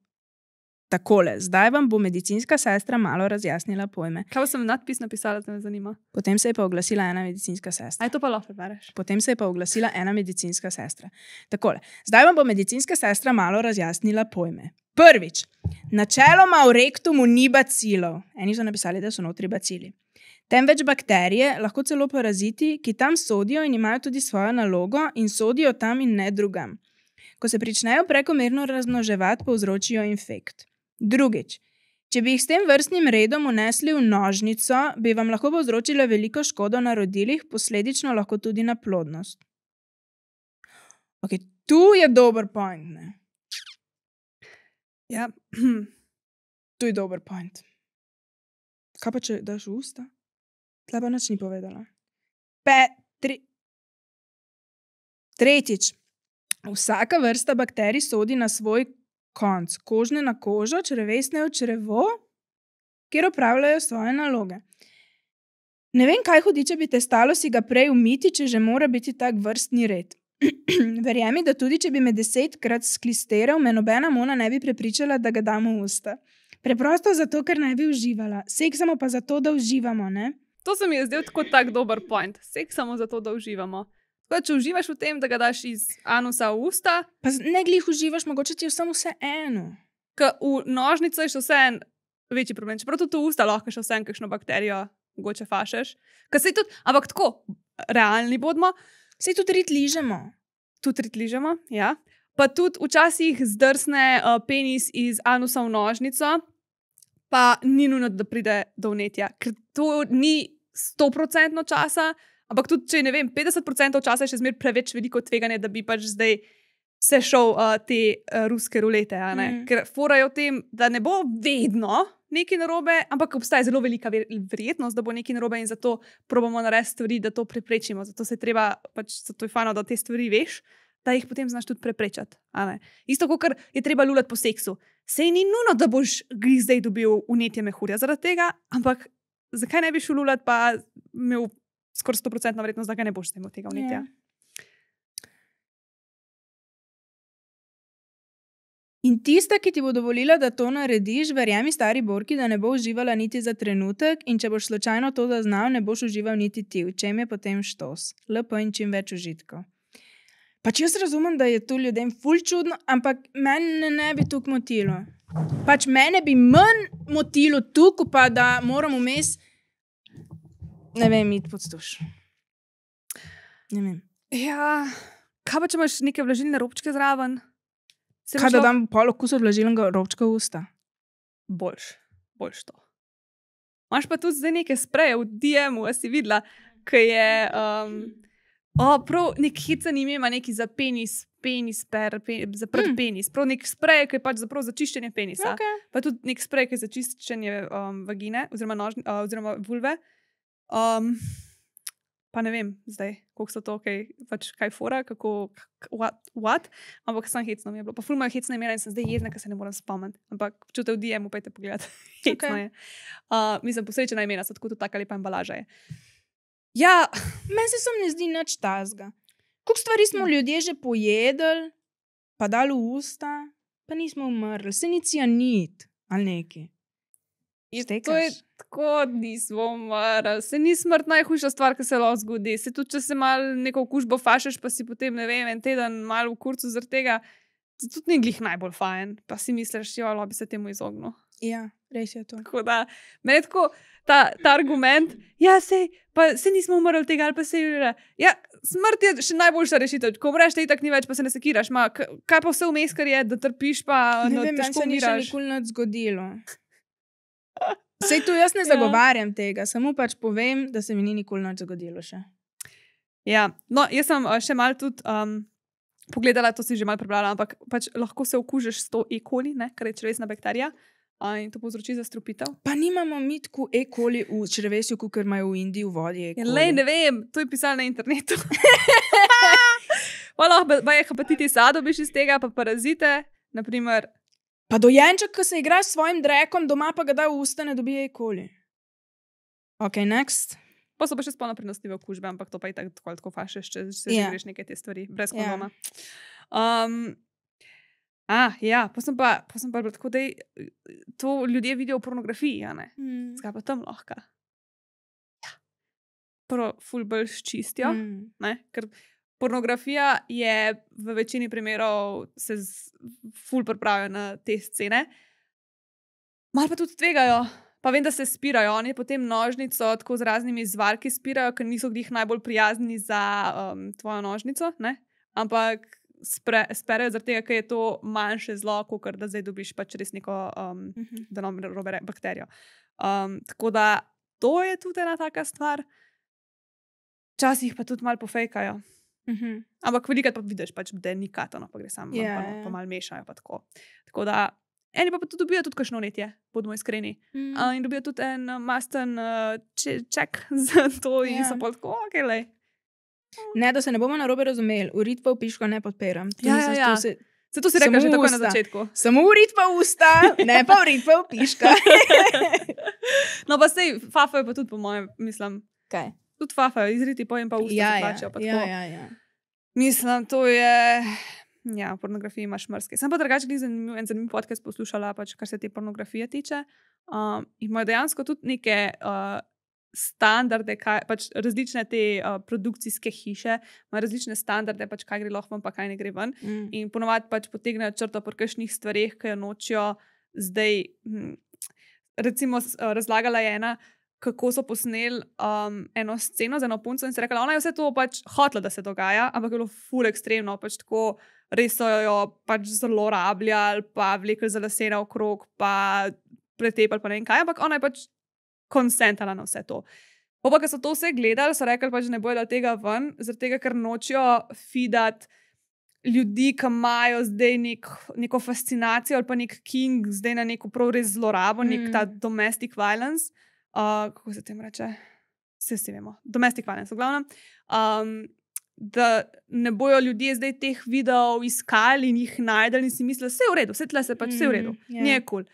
takole. Zdaj vam bo medicinska sestra malo razjasnila pojme. Kaj sem nadpis napisala, da me zanima? Potem se je pa oglasila ena medicinska sestra. Aj, to pa lahko prebereš. Potem se je pa oglasila ena medicinska sestra. Takole. Zdaj vam bo medicinska sestra malo razjasnila pojme. Prvič. Načeloma v rektumu ni bacilov. Eni so napisali, da so notri bacili. Temveč bakterije, lahko celo paraziti, ki tam sodijo in imajo tudi svojo nalogo in sodijo tam in ne drugam. Ko se pričnejo prekomerno razmnoževati, povzročijo infekt. Drugič. Če bi jih s tem vrstnim redom unesli v nožnico, bi vam lahko povzročile veliko škodo na rodilih, posledično lahko tudi na plodnost. Ok, tu je dober point, ne? Ja. Tu je dober point. Kaj pa, če daš v usta? Tle pa nič ni povedala. Tretjič. Vsaka vrsta bakterij sodi na svoj konc. Kožne na kožo, črevesne v črevo, kjer opravljajo svoje naloge. Ne vem, kaj hudiče bi te stalo si ga prej umiti, če že mora biti tak vrstni red. Verjemi, da tudi, če bi me 10-krat sklisteral, me nobena mona ne bi prepričala, da ga damo v usta. Preprosto zato, ker ne bi uživala. Seksamo pa zato, da uživamo, ne? To se mi je zdel tako tak dober point. Seksamo zato, da uživamo. Tako, če uživaš v tem, da ga daš iz anusa v usta... Pa ne glih uživaš, mogoče ti je samo vse eno. Ker v nožnico je še vse en večji problem. Čeprav tudi v usta lahko še vse en kakšno bakterijo mogoče fašeš. Ampak tako, realni bodimo. Sej tudi rit ližemo. Tudi rit ližemo, ja. Pa tudi včasih zdrsne penis iz anusa v nožnico, pa ni nujno, da pride do vnetja, ker to ni 100% časa, ampak tudi, če ne vem, 50% časa je še zmer preveč veliko tveganje, da bi pač zdaj se šel te ruske rulete, ker forajo v tem, da ne bo vedno nekaj narobe, ampak obstaja zelo velika verjetnost, da bo nekaj narobe in zato probamo narediti stvari, da to preprečimo. Zato se treba, pač zato je fajno, da te stvari veš, da jih potem znaš tudi preprečati. Isto, kot je treba lulati po seksu. Sej ni nujno, da boš zdaj dobil vnetje mehurja zaradi tega, ampak zakaj ne bi šel lulati, pa imel skoraj 100% verjetnost, da ga ne boš imel tega vnetja. In tista, ki ti bo dovolila, da to narediš, verjemi stari borki, da ne bo uživala niti za trenutek in če boš slučajno to zaznal, ne boš užival niti ti. V čem je potem štos? Lepo in čim več užitkov. Pač jaz razumem, da je to ljudem ful čudno, ampak mene ne bi tukaj motilo. Pač mene bi manj motilo tukaj, pa da moram vmes, ne vem, iti pod stuš. Ne vem. Ja, kaj pa če imaš neke vlažilne robčke zraven? Kaj da dam pol okusa vlažilnega robčka v usta? Boljš to. Imaš pa tudi zdaj neke spreje v DM-u, a si videla, ki je prav nek hecen ime ima neki za penis, zaprt penis. Prav nek sprej, ki je pač za čiščenje penisa. Okay. Pa tudi nek sprej, ki je za čiščenje vagine oziroma vulve. Pa ne vem zdaj, koliko so to, pač kaj fora, kako, what, ampak sam hecno mi je bilo. Pa ful imajo hecno imena in sem zdaj jezna, ker se ne morem spomniti. Ampak čute v DM-u, pojte pogledat. Hecno je. Mislim, posrečena imena so tako tudi taka lepa embalaža je. Ja, meni se ne zdi nič tazga. Koliko stvari smo ljudje že pojedli, pa dali v usta, pa nismo umrli. Se ni cianid ali neki. To je tako, nismo umrli. Se ni smrt najhujša stvar, ki se lahko zgodi. Se tudi, če se malo neko okužbo fašeš, pa si potem, ne vem, en teden malo v kurcu zaradi tega, se tudi ni glih najbolj fajn. Pa si misliš, lahko bi se temu izognil. Ja, res je to. Tako da, meni je tako ta argument, ja, se nismo umrli tega, ali pa se je, ja, smrt je še najboljša rešitev. Ko umreš, te itak ni več, pa se ne sekiraš. Kaj pa vse vmes, kar je, da trpiš, pa ne vem, težko meni se ni še umiraš. nikoli nič zgodilo. Sej tu jaz ne zagovarjam tega, samo pač povem, da se mi ni nikoli nič zgodilo še. Ja, no, jaz sem še malo tudi pogledala, to si že malo prebrala, ampak pač lahko se okužiš s to E. coli, kar je črevesna bakterija, in to povzroči zastrupitev. Pa nimamo mi tako E. coli v črevesju, kakor imajo v Indiji v vodi E. coli. Lej, ne vem, to je pisalo na internetu. Pa lahko je hepatitis A dobiš iz tega, pa parazite, naprimer. Pa dojenček, ki se igra s svojim drekom, doma pa ga da v usta, ne dobi E. coli. Ok, next. Pa so pa še spolno prenosljive okužbe, ampak to pa je tako fašeš, če se greš neke te stvari, brez kondoma. Ja, pa sem pa tako, da to ljudje vidijo v pornografiji, a ne? Zakaj pa tam lahko? Ja. Prvo, ful bolj ščistijo, ne? Ker pornografija je v večini primerov se ful pripravijo na te scene. Malo pa tudi tvegajo. Pa vem, da se spirajo. Oni potem nožnico tako z raznimi zvarki spirajo, ker niso glih najbolj prijazni za tvojo nožnico, ne? Ampak sperejo zaradi tega, ker je to manjše zlo, kot da zdaj dobiš pač res neko narobe bakterijo. Tako da to je tudi ena taka stvar. Včasih pa tudi malo pofejkajo. Ampak velikrat pa vidiš, pač, da je ni katano, pa gre samo pa malo mešajo. Pa tako da eni pa tudi dobijo tudi kakšno vnetje, bodimo iskreni. In dobijo tudi en masten ček za to in so pa tako, ok, lej. Ne, da se ne bomo narobe razumeli, urit pa v piško ne podpiram. Ja. Zato si rekla že takoj na začetku. Samo urit pa v usta, ne pa urit pa v piško. No pa sej, fafajo pa tudi po mojem, mislim. Kaj? Tudi fafajo, izriti pojem pa usta se plačajo. Ja. Mislim, to je... Ja, v pornografiji imaš mrske. Sem pa drugače en zanimiv podcast poslušala, pač, kar se te pornografije tiče. Imajo dejansko tudi neke standarde, pač različne te produkcijske hiše, imajo različne standarde, pač, kaj gre lahko ven, pa kaj ne gre ven. In ponovadi pač potegnejo črto po kakšnih stvareh, ki jo nočijo zdaj. Recimo, razlagala je ena, kako so posneli eno sceno z eno punco in se rekla, ona je vse to pač hotela, da se dogaja, ampak je bilo ful ekstremno, pač tako res so jo pač zelo rabljali, pa vlekli za lase naokrog, pa pretepali, pa ne vem kaj, ampak ona je pač konsentala na vse to. Pa, ko so to vse gledali, so rekli pač, ne bojo dali tega ven, zaradi tega, ker nočijo feedati ljudi, ki imajo zdaj neko fascinacijo ali pa nek king, zdaj na neko prav res zlorabo, nek ta domestic violence. Kako se tem reče? Vsi vemo. Domestic violence, v glavnem. Da ne bojo ljudje zdaj teh videov iskali in jih najdeli in si mislili, vse je v redu, vse tle se pač vse je v redu. Nije cool.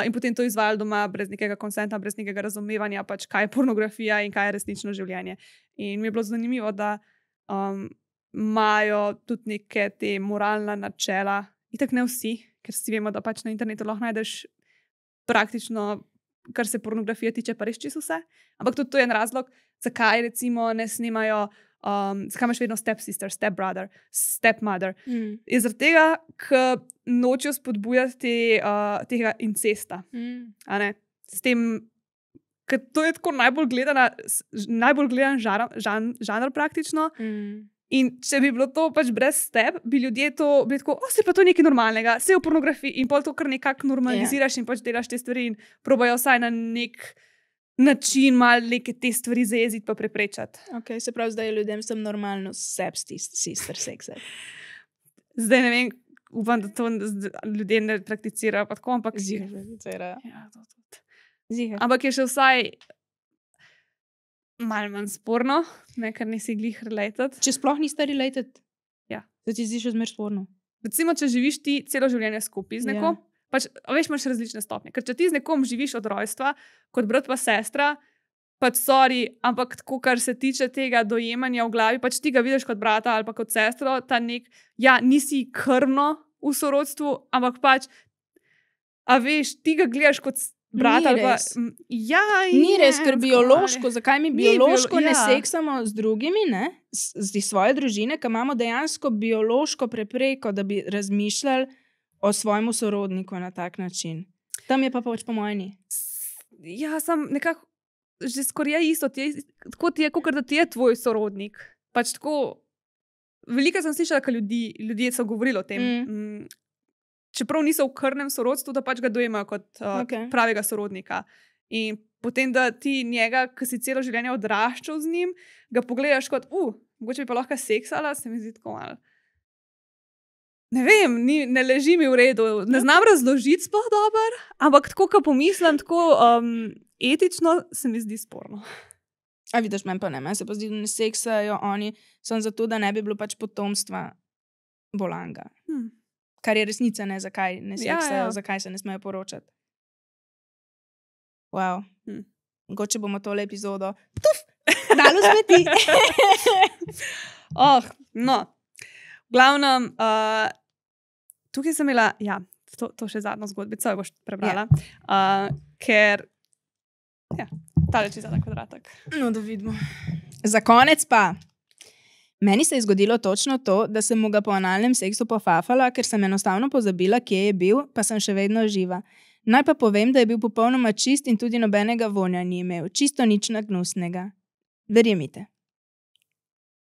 In potem to izvajali doma brez nekega konsenta, brez nekega razumevanja, pač kaj je pornografija in kaj je resnično življenje. In mi je bilo zanimivo, da imajo tudi neke te moralna načela. Itak ne vsi, ker si vemo, da pač na internetu lahko najdeš praktično, kar se pornografije tiče, pa res čisto vse. Ampak tudi to je en razlog, zakaj recimo ne snemajo, zakaj imaš vedno stepsister, stepbrother, stepmother. Je zaradi tega, ker nočijo spodbujati tega incesta. A ne? S tem, ker to je tako najbolj gledan žanr praktično. In če bi bilo to pač brez step, bi ljudje to bili tako, se pa to nekaj normalnega, se je v pornografiji in pol to kar nekako normaliziraš in pač delaš te stvari in probajo vsaj na nek način malo neke te stvari zajeziti pa preprečati. Ok, se pravi, zdaj ljudem sem normalno stepsister seksati. Zdaj ne vem, upam, da to ljudje ne prakticirajo pa tako, ampak Ziher prakticirajo. Ja, to tudi. Ziher. Ampak je še vsaj malo manj sporno, ne, ker nisi glih related. Če sploh niste related, Ja. to ti zdi še zmer sporno. Recimo, če živiš ti celo življenje skupaj z nekom, pač, veš, imaš različne stopnje. Ker če ti z nekom živiš od rojstva, kot brat pa sestra, pač sorry, ampak tako, kar se tiče tega dojemanja v glavi, pač ti ga vidiš kot brata ali pa kot sestro, ta nek, ja, nisi krvno v sorodstvu, ampak pač, a veš, ti ga gledaš kot brat ali pa... Ja, Ni res, ker biološko, zakaj mi biološko ne ja. seksamo z drugimi, ne? Z svoje družine, ker imamo dejansko biološko prepreko, da bi razmišljali o svojemu sorodniku na tak način. Tam je pa pač po mojem ni. Ja, sem nekako že skoraj isto, tako ti je, kot da ti je tvoj sorodnik. Pač tako, veliko sem slišala, da ljudje so govorili o tem, čeprav niso v krvnem sorodstvu, da pač ga dojemajo kot pravega sorodnika. In potem, da ti njega, ki si celo življenje odraščal z njim, ga pogledaš kot, mogoče bi pa lahko seksala, se mi zdi tako malo. Ne vem, ne leži mi v redu, ne znam razložiti sploh dober, ampak tako, ko pomislim, tako etično, se mi zdi sporno. A vidiš, meni pa ne, meni se pa zdi, da ne seksajo oni, samo zato, da ne bi bilo pač potomstva bolanga. Kar je resnica, ne, zakaj ne seksajo, zakaj se ne smejo poročati. Wow. Mogoče bomo tole epizodo dalo smeti. No. V glavnem, tukaj sem imela, to še zadnjo zgodbico, jo boš prebrala, ker, ta reči zadnji kvadratek. No, da vidimo. Za konec pa. Meni se je zgodilo točno to, da sem mu ga po analnem seksu pofafala, ker sem enostavno pozabila, kje je bil, pa sem še vedno živa. Naj pa povem, da je bil popolnoma čist in tudi nobenega vonja ni imel. Čisto nič nagnusnega. Verjemite.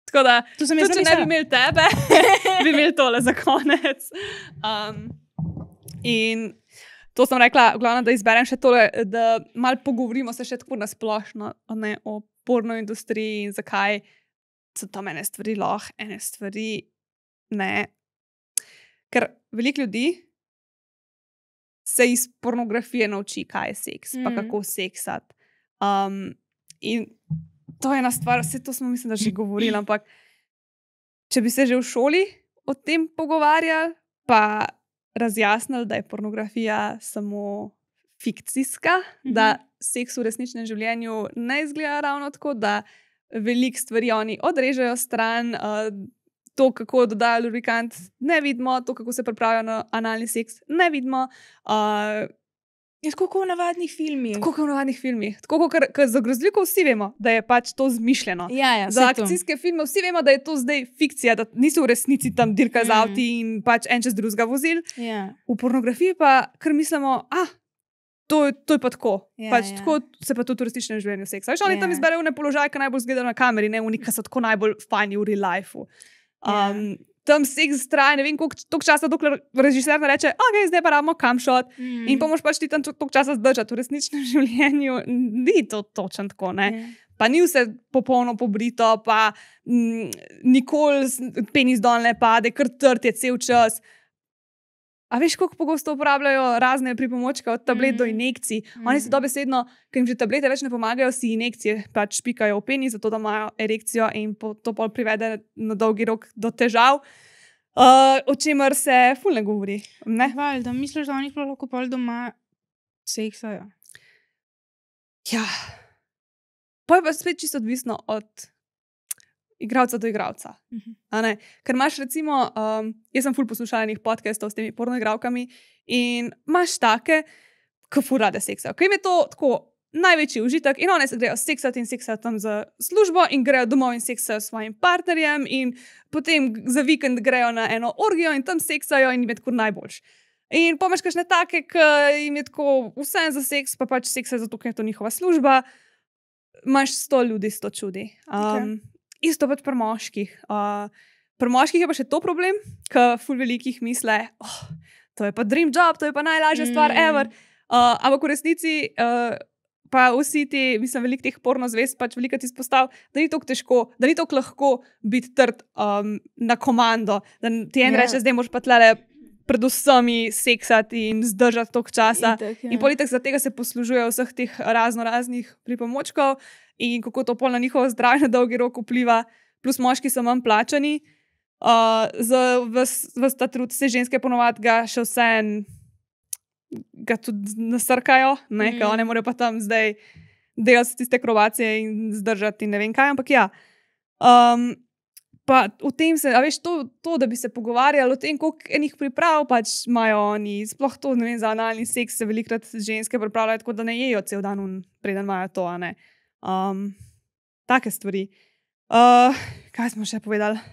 Tako da, če ne bi imeli tebe, bi imeli tole za konec. In to sem rekla, glavno, da izberem še tole, da malo pogovorimo se še tako nasplošno o porno industriji in zakaj so tam ene stvari lahko, ene stvari ne. Ker veliko ljudi se iz pornografije nauči, kaj je seks, pa kako seksati. In to je ena stvar, vse to smo mislim, da že govorili, ampak če bi se že v šoli o tem pogovarjali, pa razjasnili, da je pornografija samo fikcijska, da seks v resničnem življenju ne izgleda ravno tako, da veliko stvari oni odrežejo stran, to, kako dodajo lubrikant, ne vidimo, to, kako se pripravljajo na analni seks, ne vidimo. Je tako kot v navadnih filmih. Tako kot za grozljivko vsi vemo, da je pač to zmišljeno. Za akcijske filme vsi vemo, da je to zdaj fikcija, da niso v resnici tam dirka z avti in pač en čez drugega vozil. V pornografiji pa kar mislimo, to je pa tako. Ja, ja. Tako se pa tudi v resničnem življenju seksa. Veš, oni tam Ja. izberejo one položaje, ki najbolj izgledajo na kameri, ne oni, ki so tako najbolj fajni v real lifeu. Ja. Tam seks traja, ne vem, koliko časa, dokler režiser ne reče, ok, zdaj pa rabimo kamšot. In pa moraš pač ti tam toliko časa zdržati. V resničnem življenju ni to točno tako, ne. Ja. Pa ni vse popolno pobrito, pa nikoli penis dol ne pade, kar trd je cel čas. A veš, koliko pogosto uporabljajo razne pripomočke od tablet do injekcij? Oni si dobesedno, ker jim že tablete več ne pomagajo, si injekcije pač špikajo v penis, zato da imajo erekcijo in to pol privede na dolgi rok do težav, o čemer se ful ne govori. Ne? Valjda, misliš, da oni sploh lahko pol doma seksajo? Ja. Pa je pa spet čisto odvisno od igralca do igralca. A ne? Ker imaš recimo, jaz sem ful poslušala enih podcastov s temi pornoigralkami in imaš take, ki ful rade seksajo. Ker jim je to tako največji užitek in one se grejo seksati in seksajo tam za službo in grejo domov in seksajo s svojim partnerjem in potem za vikend grejo na eno orgijo in tam seksajo in jim je tako najboljš. In pomaš kakšne take, ki jim je tako vse za seks, pa pač seksajo zato, ker je to njihova služba. Imaš 100 ljudi, 100 čudi. Isto pač pri moških. Pri moških je pa še to problem, ker ful velikih misle, to je pa dream job, to je pa najlažja stvar ever. Ampak v resnici pa vsi ti, mislim, veliko teh pornozvest pač veliko ti izpostav, da ni tako težko, da ni tako lahko biti trd na komando, da ti en reče, zdaj moraš pa tlele pred vsemi seksati in zdržati toliko časa. In politik za tega se poslužuje vseh teh raznih pripomočkov in kako to pol na njihovo zdravje na dolgi rok vpliva, plus moški so manj plačani. Za ta trud se ženske ponovadi ga še ga tudi nasrkajo, ne, ker one morajo pa tam zdaj delati tiste akrobacije in zdržati in ne vem kaj, ampak ja. Pa v tem se, a veš, to, da bi se pogovarjali o tem, koliko enih priprav pač imajo oni, sploh to, ne vem, za analni seks se velikrat ženske pripravljajo tako, da ne jejo cel dan, preden imajo to, a ne. Take stvari. Kaj smo še povedali?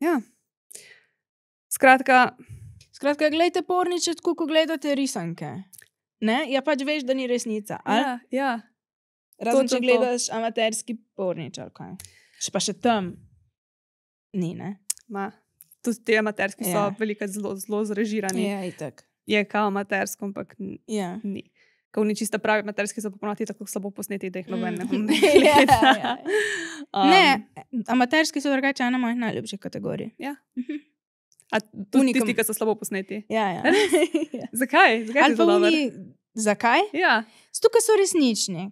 Ja. Skratka, gledajte porniče tako, ko gledate risanke. Ne? Ja, pač veš, da ni resnica. ja. Razen, Točno če gledaš amaterski pornič, ali kaj. Pa še tam ni, ne? Tudi te amaterski so veliko zelo zrežirani. Ja, itak. Je kao amatersko, ampak ni. Ko ni čisto pravi amaterski, so ponovadi tako slabo posneti, da jih noben ne gleda. Ne, amaterski so drugače ena mojih najljubših kategorij. Ja. A tudi tisti, ki so slabo posneti? Ja. Zakaj? Zakaj ti to dober? Zakaj? Ja. Zato, ker so resnični.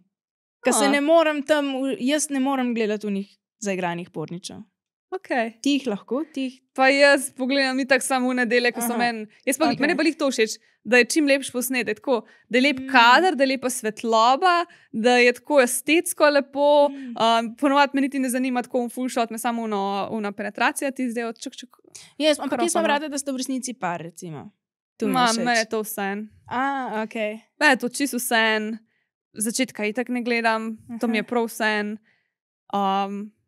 Ker se ne morem tam, jaz ne morem gledati v njih zaigranih porničev. Okay. Ti jih lahko, ti jih. Pa jaz pogledam ni tako samo v nedelje, ko so meni pa jih to všeč, da je čim lepš posnet, da je lep kader, da je lepa svetloba, da je tako estetsko lepo, ponovadi me niti ne zanima tako full shot, me samo una penetracija ti zdaj od čuk. Ampak jaz sem rada, da ste v resnici par, recimo. Mene je to vsen. Okay. Mene je to čisto vsen, začetka itak ne gledam, to mi je prav vsen.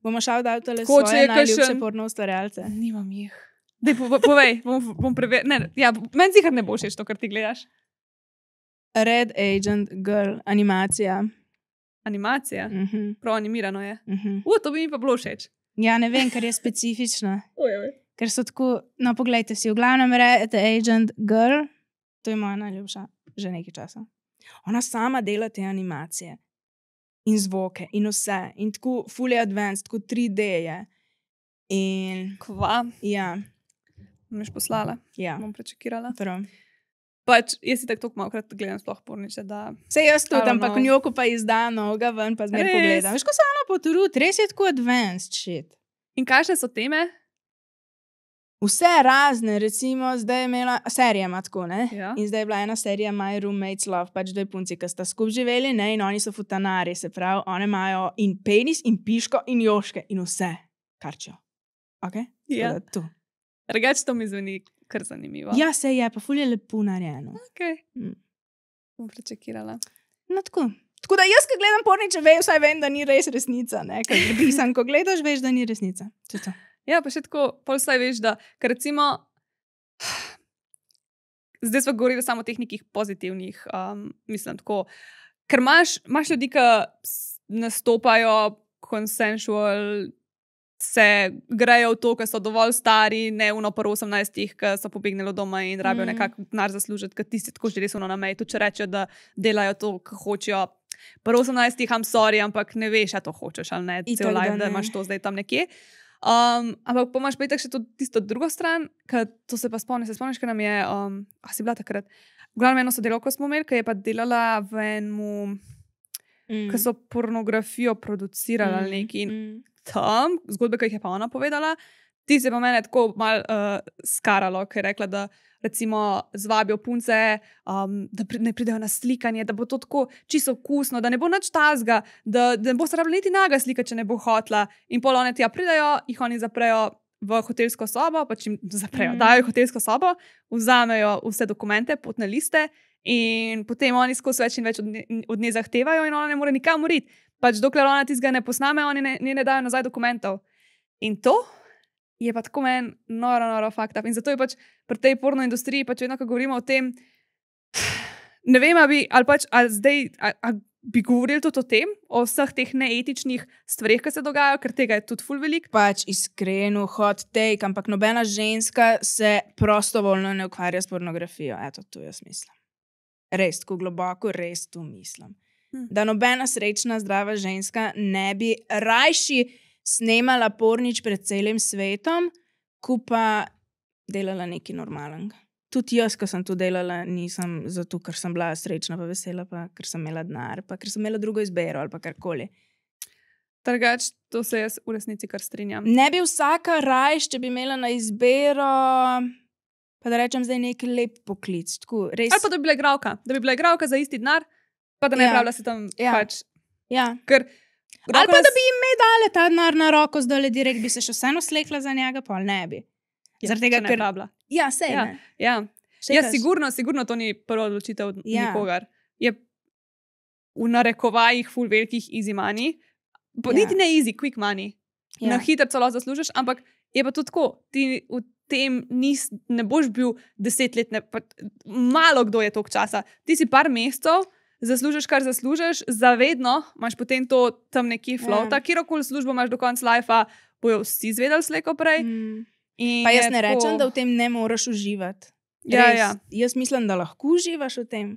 Bomo šel dati tole svoje najljubše porno ustvarjalce. Nimam jih. Dej, povej, bom preveril. Meni zihar ne bo všeč to, kar ti gledaš. Red Agent Girl, animacija. Animacija? Prav animirano je. To bi mi pa bilo všeč. Ja, ne vem, ker je specifično. Ker so tako, no poglejte si, v glavnem Red Agent Girl, to je moja najljubša, že nekaj časa. Ona sama dela te animacije. In zvoke, in vse. In tako fully advanced, tako 3D je. In... Kva? Ja. Boš poslala? Ja. Bom prečekirala. Prav. Pač, jaz si tako malokrat gledam sploh porniče, da... Sej jaz tudi, ampak v njoku pa izda noga ven, pa zmer pogledam. Veš, ko se ona potrudi, res je tako advanced shit. In kakšne so teme? Vse razne, recimo, zdaj je imela, serija ima tako, ne? Ja. In zdaj je bila ena serija My Roommate's Love, pač dve punci, ki sta skupaj živeli, ne? In oni so futanari, se pravi, one imajo in penis, in piško, in joške, in vse, karčijo. Ok? Ja. Tu. Regač to mi zveni kar zanimivo. Ja, se je, pa ful je lepo narejeno. Ok. Bom prečekirala. No, tako. Tako da jaz, ko gledam porniče, vsaj vem, da ni res resnica, ne? Ker pisan, ko gledaš, veš, da ni resnica. To. Ja, pa še tako, pol vsaj veš, da, ker recimo, zdaj smo govorili samo o teh nekih pozitivnih, mislim tako. Ker imaš ljudi, ki nastopajo consensual, se grejo v to, ker so dovolj stari, ne uno po 18, ki so pobegnili od doma in rabijo nekako denar zaslužiti, ker tisti tako že res na meji. Tudi če rečejo, da delajo to, kar hočejo. Po 18, I'm sorry, ampak ne veš, a to hočeš ali ne, cel life, da imaš to zdaj tam nekje. Ampak pomaš pa itak še tudi drugo stran, ker to se pa spomniš, ker nam je, si bila takrat, glavno eno sodelavko smo imeli, ki je pa delala v enemu, ki so pornografijo producirali ali neki in tam, zgodbe, ki jih je pa ona povedala, ti se pa mene tako malo skaralo, ker je rekla, da recimo zvabijo punce, da ne pridejo na slikanje, da bo to tako čisto okusno, da ne bo nič tazga, da ne bo se rabila niti naga slika, če ne bo hotla. In pol one tja pridejo, jih oni zaprejo v hotelsko sobo, pač jim zaprejo, dajo hotelsko sobo, vzamejo vse dokumente, potne liste in potem oni skozi več in več od nje zahtevajo in ona ne more nikam moriti. Pač dokler ona tistega ne posname, oni ne dajo nazaj dokumentov. In to je pa tako meni noro fucked up. In zato je pač pri tej porno industriji, pač vedno, ko govorimo o tem, ne vem, ali bi govorili tudi o tem, o vseh teh neetičnih stvarih, ki se dogajajo, ker tega je tudi ful veliko. Pač iskreno, hot take, ampak nobena ženska se prostovoljno ne ukvarja s pornografijo. Eto, to jaz mislim. Res, tako globoko, res to mislim. Da nobena srečna, zdrava ženska ne bi rajši snemala pornič pred celim svetom, ko pa delala nekaj normalnega. Tudi jaz, ko sem to delala, nisem zato, ker sem bila srečna pa vesela, pa ker sem imela denar, pa ker sem imela drugo izbiro ali pa karkoli. Drugač, to se jaz v resnici kar strinjam. Ne bi vsaka rajš, če bi imela na izbiro, pa da rečem zdaj neki lep poklic. Tako, res... Ali pa da bi bila igralka za isti denar, pa da ne pravila se tam pač. Ja. Ker ali pa da bi jim dale ta denar na roko, zdaj direkt bi se še vseeno slekla za njega, pa ali ne bi. Zaradi tega, ker pravila. Ja, sej ne. Ja, sigurno to ni prva odločitev nikogar. Je v narekovajih ful velikih easy money. Niti ne easy, quick money. Na hitro celo zaslužiš, ampak je pa tudi tako. Ti v tem ne boš bil 10 let, malo kdo je toliko časa. Ti si par mesecev, zaslužiš, kar zaslužiš, zavedno imaš potem to tam nekje flota, kjerokoli službo imaš do konca lajfa, bojo vsi zvedeli slejko prej. Pa jaz ne rečem, da v tem ne moraš uživati. Ja. Jaz mislim, da lahko uživaš v tem.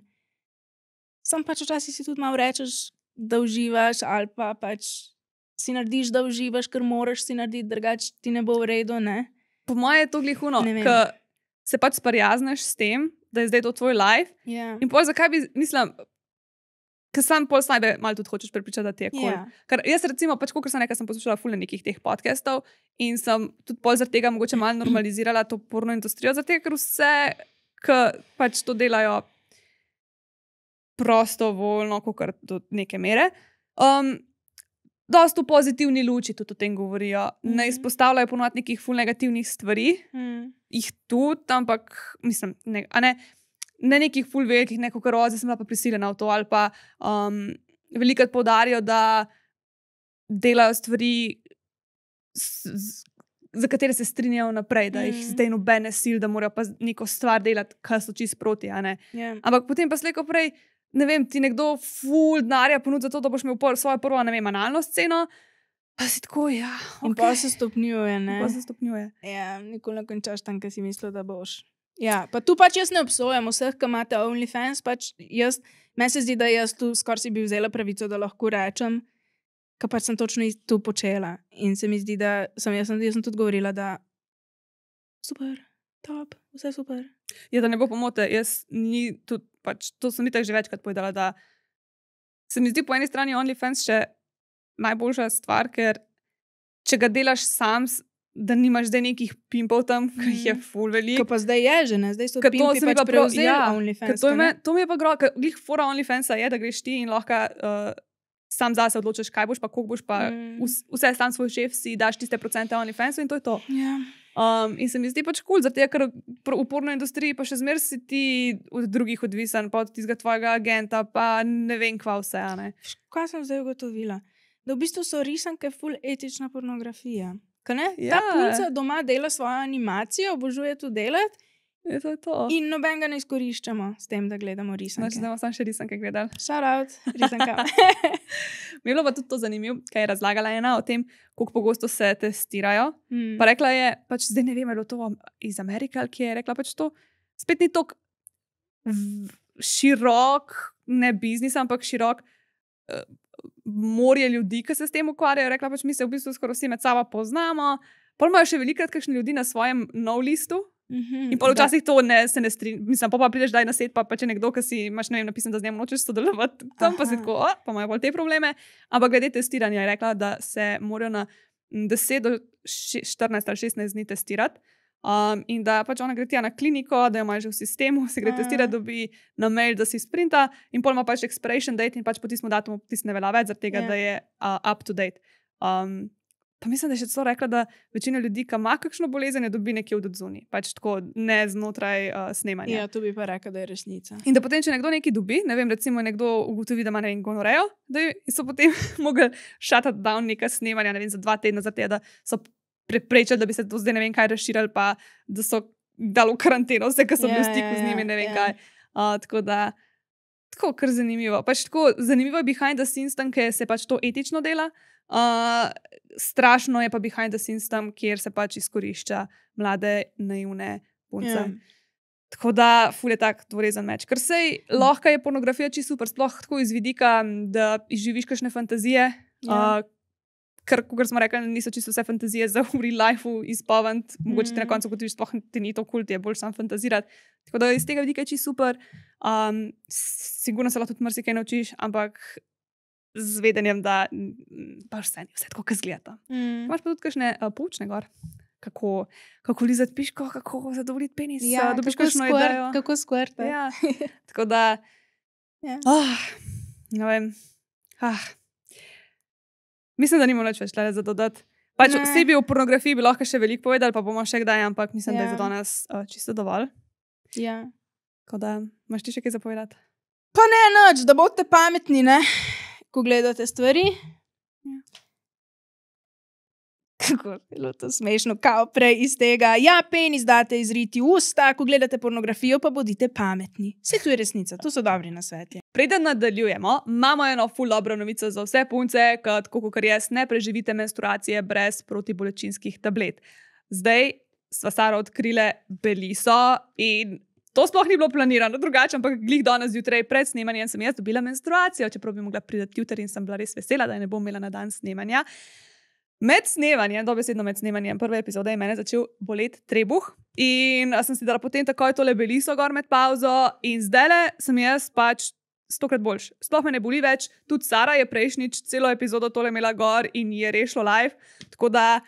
Sam pač včasih si tudi malo rečeš, da uživaš, ali pa pač si narediš, da uživaš, ker moraš si narediti, drugače ti ne bo v redu, ne? Po moje je to glihuno, ker se pač sprijazneš s tem, da je zdaj to tvoj life. In pol zakaj bi, mislim, ker sam pol sebe malo tudi hočeš prepričati, da ti je cool. Ker jaz recimo, pač kolikor sem nekaj, sem poslušala ful nekih teh podcastov in sem tudi pol zaradi tega mogoče malo normalizirala to porno industrijo, zaradi tega, ker vse, ki pač to delajo prostovoljno, kakor do neke mere, dosti v pozitivni luči tudi o tem govorijo. Ne izpostavljajo ponovati nekih ful negativnih stvari, jih tudi, ampak mislim, ne nekih ful velikih, neko karoze, sem bila pa prisiljena v to, ali pa velikrat poudarijo, da delajo stvari, za katere se strinjajo naprej, da jih zdaj nobene sil, da morajo pa neko stvar delati, kar so čisto proti, a ne. Ampak potem pa slejko prej, ne vem, ti nekdo ful denarja ponudi za to, da boš imel svojo prvo, ne vem, analno sceno, pa si tako, ja, okay. In pa se stopnjuje, ne? Pa se stopnjuje. Ja, nikoli ne končaš tam, kaj si mislil, da boš. Ja, pa tu pač jaz ne obsojam vseh, ki imate OnlyFans, pač meni se zdi, da jaz tu skoraj si bi vzela pravico, da lahko rečem, ker pač sem točno to počela. In se mi zdi, da jaz sem tudi govorila, da super, top, vse super. Ja, da ne bo pomote, jaz ni tudi, pač to sem itak že večkrat povedala, da se mi zdi po eni strani OnlyFans še najboljša stvar, ker če ga delaš sam, da nimaš zdaj nekih pimpov tam, ki jih je ful veliko. Ko pa zdaj je že, ne? Zdaj so pimpi pač prevzeli OnlyFans. To mi je pa grob, glih fora OnlyFansa je, da greš ti in lahko sam zase odločiš, kaj boš, pa koliko boš, pa vse sam svoj šef si daš tiste procente OnlyFansu in to je to. In se mi zdi pač cool, zato ker v porno industriji pa še zmer si ti od drugih odvisen, pa od tistega tvojega agenta, pa ne vem kva vse, a ne. Kaj sem zdaj ugotovila? Da v bistvu so risanke ful etična pornografija. Kaj ne? Ja. Ta punca doma dela svojo animacijo, obožuje to delati Je to. In nobenega ne izkoriščamo s tem, da gledamo Znači, risanke. da bomo samo še risanke gledali. Shout out, risanka. Mi je bilo pa tudi to zanimivo, kaj je razlagala ena o tem, koliko pogosto se testirajo. Pa rekla je, pač zdaj ne vem, ali je to iz Amerike ali kje je rekla, pač to spet ni tako širok, ne biznis, ampak širok morje ljudi, ki se s tem ukvarjajo. Rekla pač, mi se v bistvu skoraj vsi med sabo poznamo. Pol imajo še velikrat kakšni ljudi na svojem nov listu. In pol včasih to se ne strinja. Mislim, pa prideš daj na set, pa če nekdo, ki si imaš, ne vem, napisan, da z njim nočeš sodelovati, tam pa si tako, pa imajo pol te probleme. Ampak glede testiranja je rekla, da se morajo na 10 do 14 ali 16 dni testirati. In da pač ona gre tja na kliniko, da jo ima že v sistemu, se gre testirati, dobi na mail, da si sprinta in pol ima pač expiration date in pač po tistem datumu ne velja več, zaradi tega, da je up to date. Pa mislim, da je še celo rekla, da večina ljudi, ki ima kakšno bolezen, dobi nekje od odzuni, pač tako ne znotraj snemanja. Ja, to bi pa rekla, da je resnica. In da potem, če nekdo nekaj dobi, ne vem, recimo nekdo ugotovi, da ima ne vem, gonorejo, da so potem mogli shutati down neka snemanja, ne vem, za 2 tedna, zaradi tega, da so preprečili, da bi se to zdaj ne vem kaj razširili, pa da so dali v karanteno vse, ki so bili v stiku z njimi, ne vem kaj. Tako da, tako kar zanimivo. Pač tako zanimivo je behind the scenes tam, ker se pač to etično dela. Strašno je pa behind the scenes tam, kjer se pač izkorišča mlade, naivne punce. Tako da, ful je tak dvorezen meč. Ker sej lahko je pornografija čisto super, sploh tako iz vidika, da izživiš kakšne fantazije, ker, kot smo rekli, niso čisto vse fantazije za v real lifeu izpoved, mogoče ti na koncu ugotoviš, sploh ti ni to kul, ti je bolj sam fantazirati. Tako da iz tega vidika je čisto super. Sigurno se lahko tudi marsikaj naučiš, ampak z vedenjem, da pač vse tako, kot zgleda. Imaš pa tudi kakšne poučne gor. Kako lizati piško, kako zadovoljiti penis. Dobiš kakšno idejo. Kako squirta. Ja. Tako da, ne vem, mislim, da nimamo več za dodati. Pač sebi v pornografiji bi lahko še veliko povedali, pa bomo še kdaj, ampak mislim, da je za danes čisto dovolj. Ja. Tako da, imaš ti še kaj zapovedati? Pa ne, noč, da boste pametni, ne? Ko gledate stvari. Kako je bilo to smešno, kao prej iz tega. Ja, penis date izriti usta, ko gledate pornografijo, pa bodite pametni. Vse tu je resnica, to so dobri nasveti. Preden nadaljujemo, imamo eno ful dobro novico za vse punce, kot jaz, ne preživite menstruacije brez protibolečinskih tablet. Zdaj sva Sara odkrile Beliso in to sploh ni bilo planirano drugače, ampak glih danes zjutraj pred snemanjem sem jaz dobila menstruacijo, čeprav bi mogla priti jutri in sem bila res vesela, da je ne bom imela na dan snemanja. Med snemanjem, dobesedno med snemanjem prve epizode je mene začel boleti trebuh in sem si dala potem takoj tole Beliso gor med pauzo in zdajle sem jaz pač 100-krat boljš. Sploh me ne boli več, tudi Sara je prejšnjič celo epizodo tole imela gor in je rešilo live, tako da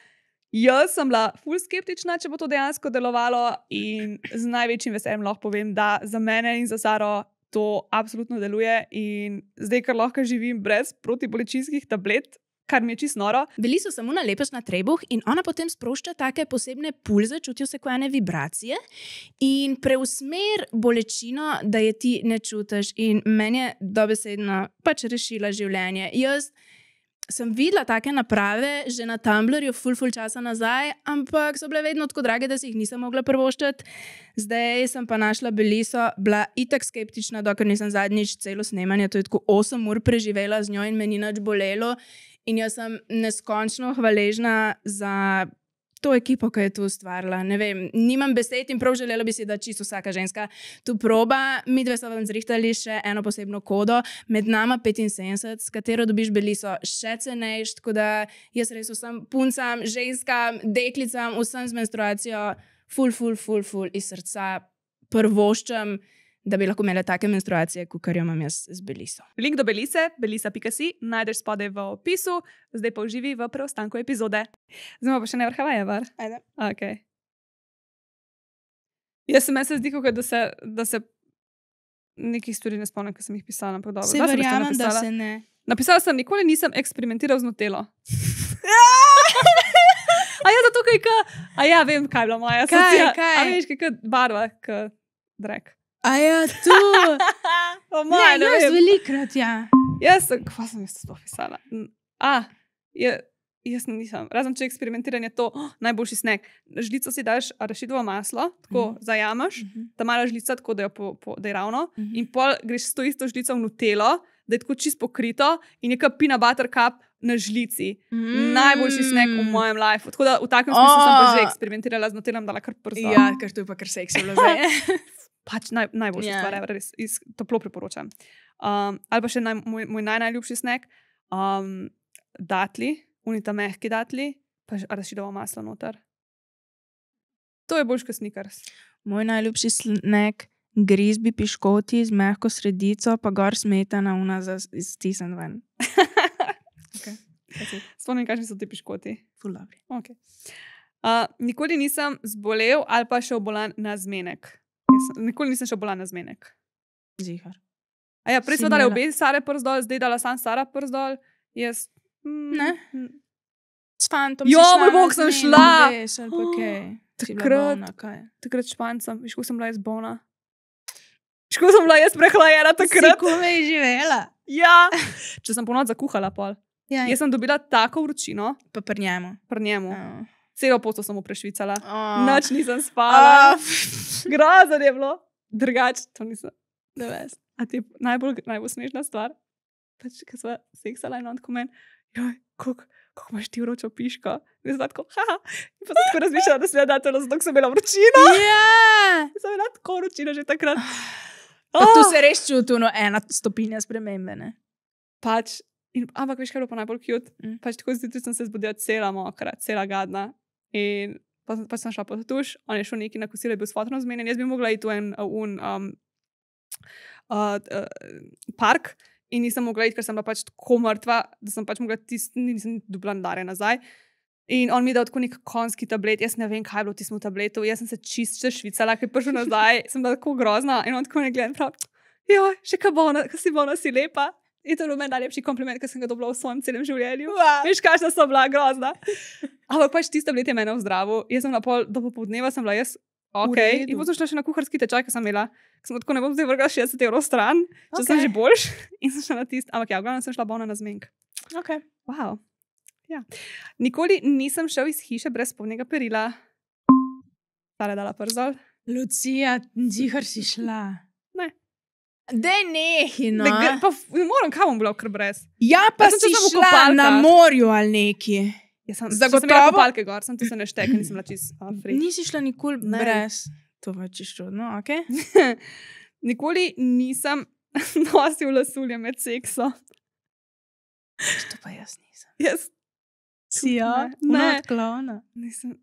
jaz sem bila ful skeptična, če bo to dejansko delovalo in z največjim veseljem lahko povem, da za mene in za Saro to absolutno deluje in zdaj, ker lahko živim brez protibolečinskih tablet, kar mi je čisto noro. Beliso samo nalepeš na trebuh in ona potem sprošča take posebne pulze, čutijo se kot ene vibracije in preusmer bolečino, da je ti ne čutiš in meni je dobesedno pač rešila življenje. Jaz sem videla take naprave že na Tumblrju ful časa nazaj, ampak so bile vedno tako drage, da si jih nisem mogla privoščiti. Zdaj sem pa našla Beliso, bila itak skeptična, dokler nisem zadnjič celo snemanje, to je tako 8 ur preživela z njo in me ni nič bolelo. In jaz sem neskončno hvaležna za to ekipo, ki je to ustvarila. Ne vem, nimam besed in prav želela bi si, da čisto vsaka ženska tu proba. Mi dve so vam zrihtali še eno posebno kodo, med nama 75, s katero dobiš Beliso še cenejš, tako da jaz res vsem puncam, ženskam, deklicam, vsem z menstruacijo ful iz srca prvoščam, da bi lahko imela take menstruacije, kot jo imam jaz z Beliso. Link do Belise, belisa.si, najdeš spodaj v opisu, zdaj pa uživi v preostanku epizode. Zdaj pa še ne vrhava, je var? Ajde. Okay. Jaz se zdi, da se nekih stvari ne spomnim, ki sem jih pisala. Dobro. Se verjamem, da se ne. Napisala sem, nikoli nisem eksperimentiral z Nutelo. A ja, zato kaj vem, kaj je bila moja asociacija. Kaj? A veš, kaj barva, drek. A ja, tu. Ne, jaz velikrat, ja. Jaz sem, kva sem jaz to pisala? Jaz nisem. Razen če eksperimentiranje to, najboljši snack. Na žlico si daš arašidovo maslo, tako zajameš, ta mala žlica, tako da, da je ravno, in pol greš s to isto žlico v Nutello, da je tako čisto pokrito in je kot peanut butter cup na žlici. Najboljši snack v mojem lifeu. Tako da v takem smislu sem pa že eksperimentirala z Nutellom, dala kar prsto. Ja, ker to je pa kar seksi bilo zdaj. Pač najboljša stvar, res toplo priporočam. Ali pa še moj najljubši snack, datli, unita mehki datli, pa arašidovo maslo noter. To je boljš kot Snickers. Moj najljubši snack, grizbi piškoti z mehko sredico, pa gor smetana una za stisnjen ven. Okay. Spomnim, kakšni so ti piškoti. Ful dobri. Okay. Nikoli nisem zbolel ali pa še obolan na zmenek. Nikoli nisem še obolan na zmenek. Zihar. Ja, prej smo dali obe Sare przdol, zdaj dala sam Sara przdol. Jaz... Ne. S fantom jo, moj bog, sem šla! Veš, ali pa kaj. Takrat Špancem, viš, ko sem bila jaz bolna. Viš, ko sem bila jaz prehlajena takrat. Si kome je živela? Ja. Če sem ponovno zakuhala pol. Ja. Jaz sem dobila tako vročino. Pa pri njemu. Celo posto sem mu prešvicala. Noč nisem spala. Grozen je bilo. Drugač, to nisem. A ti najbolj smešna stvar? Pač, ko sva seksala in on tako meni, joj, koliko imaš ti vročo piško? In sem tako, haha. In pa sem tako razmišljala, da sem jo dala, zato sem imela vročino. Ja. Sem imela tako vročino že takrat. Pa tu se res čuti, 1 stopinja spremembe, ne? Pač, ampak veš, kaj je bilo pa najbolj cute? Pač tako zjutraj sem se zbudila cela mokra, cela gadna. In pa sem šla pod tuš, on je šel neki na kosilo, je bil s fotom zmenjen, jaz bi mogla iti v en park in nisem mogla iti, ker sem bila pač tako mrtva, da sem pač mogla nisem dobila denarja nazaj. In on mi je dal tako nek konjski tablet, jaz ne vem, kaj je bilo tismu tabletu, jaz sem se čisto švicala, ker je prišel nazaj, sem bila tako grozna in on tako me gleda in prav, joj, še kaj si bolna, si lepa. In to je bil meni najlepši kompliment, ker sem ga dobila v svojem celem življenju. Veš, kakšna sem bila grozna. Ampak pač tisti tablet je mene vzdravil. Jaz sem na do popoldneva sem bila jaz, okej. In potem sem šla še na kuharski tečaj, ki sem imela. Sem tako ne bom zdaj vrgla 60 € stran, če sem že boljš. In sem šla na tisti, ampak ja, v glavnem sem šla bolna na zmenk. Ok. Wow. Ja. Nikoli nisem šel iz hiše brez spodnjega perila. Sara je dala przdol. Lucija, zihar si šla. Ne. Dej nehi, no. Ne moram, kam bom bila kar brez. Ja, pa si šla na morju ali neki. Zagotovo. Sem imela kopalke gor, sem tu se ne šteka, nisem bila čist free. Nisi šla nikoli brez. To je čisto čudno, ok? Nikoli nisem nosil lasulje med seksom. To pa jaz nisem. Jaz. Si ja? Ne. Odklona. Nisem.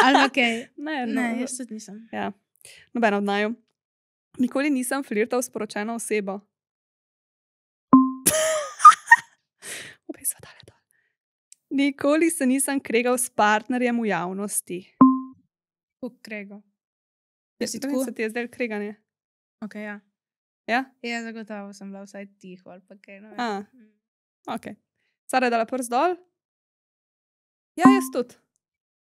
Ali ok? Ne, jaz tudi nisem. Ja. Nobena od naju. Nikoli nisem flirtal s poročeno osebo. Nikoli se nisem kregal s partnerjem v javnosti. Kako kregal? Si tako? Se ti je zdaj kreganje? Ok, ja. Ja? Ja, zagotovo sem bila vsaj tiho ali pa kaj. Ok. Sara je dala prst dol? Ja, jaz tudi.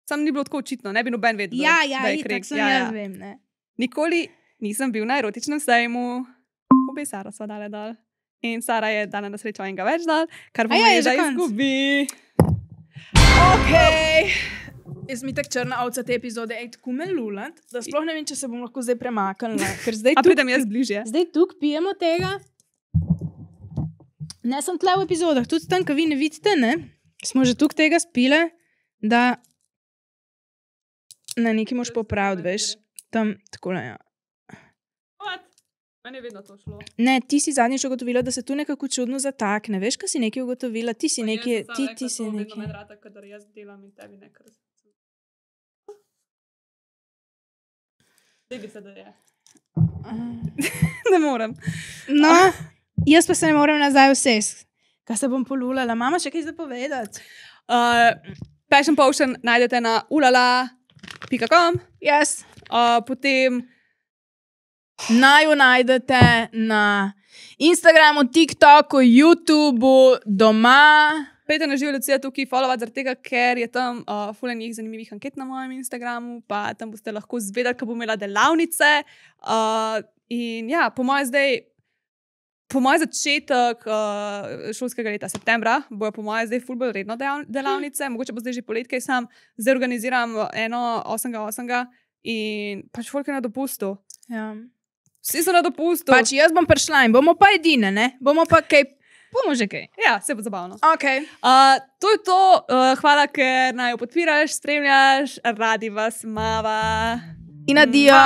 Sam ni bilo tako očitno, ne bi noben vedel, ja, da je kreg. Itak sem jaz vem, ne. Nikoli nisem bil na erotičnem sejmu. Obe Sara sva dale dol. In Sara je dala na srečo enega več dol, kar pomeni, da izgubi. Ok. Jaz mi tak črna ovca te epizode, tako me lulat, da sploh ne vem, če se bom lahko zdaj premaknila. A pridem jaz bližje. Zdaj tukaj pijemo tega. Ne sem tle v epizodah, tudi tam, ko vi ne vidite, ne? Smo že tukaj tega spile, da na neki moš popraviti, veš. Tam, takole, ja. Meni je vedno to šlo. Ne, ti si zadnjič ugotovila, da se tu nekako čudno zatakne. Veš, kaj si nekaj ugotovila? Ti si nekaj... Ti si nekaj... Vedno med rata, kadar jaz delam in tebi nekaj. Zdaj bi se, da je. Ne morem. No, jaz pa se ne morem nazaj vsest. Kaj se bom polulala? Mama, še kaj zapovedati? Passion Potion najdete na ulala.com. Yes. Potem naju najdete na Instagramu, TikToku, YouTubeu, doma. Pejte na Živo Lucija tukaj followati, zaradi tega, ker je tam ful enih zanimivih anket na mojem Instagramu, pa tam boste lahko zvedeli, ko bom imela delavnice. In ja, po mojem zdaj po mojem začetek šolskega leta, septembra, bojo po mojem zdaj ful bolj redno delavnice, mogoče bo zdaj že poletke, sam zdaj organiziram eno 8.8. in pač folk je na dopustu. Ja. Vsi so na dopustu. Pač jaz bom prišla in bomo pa edine, ne? Bomo pa kaj, bomo že kaj. Ja, se bo zabavno. Okay. To je to. Hvala, ker naj jo podpiraš, spremljaš, radi vas mava. In adijo.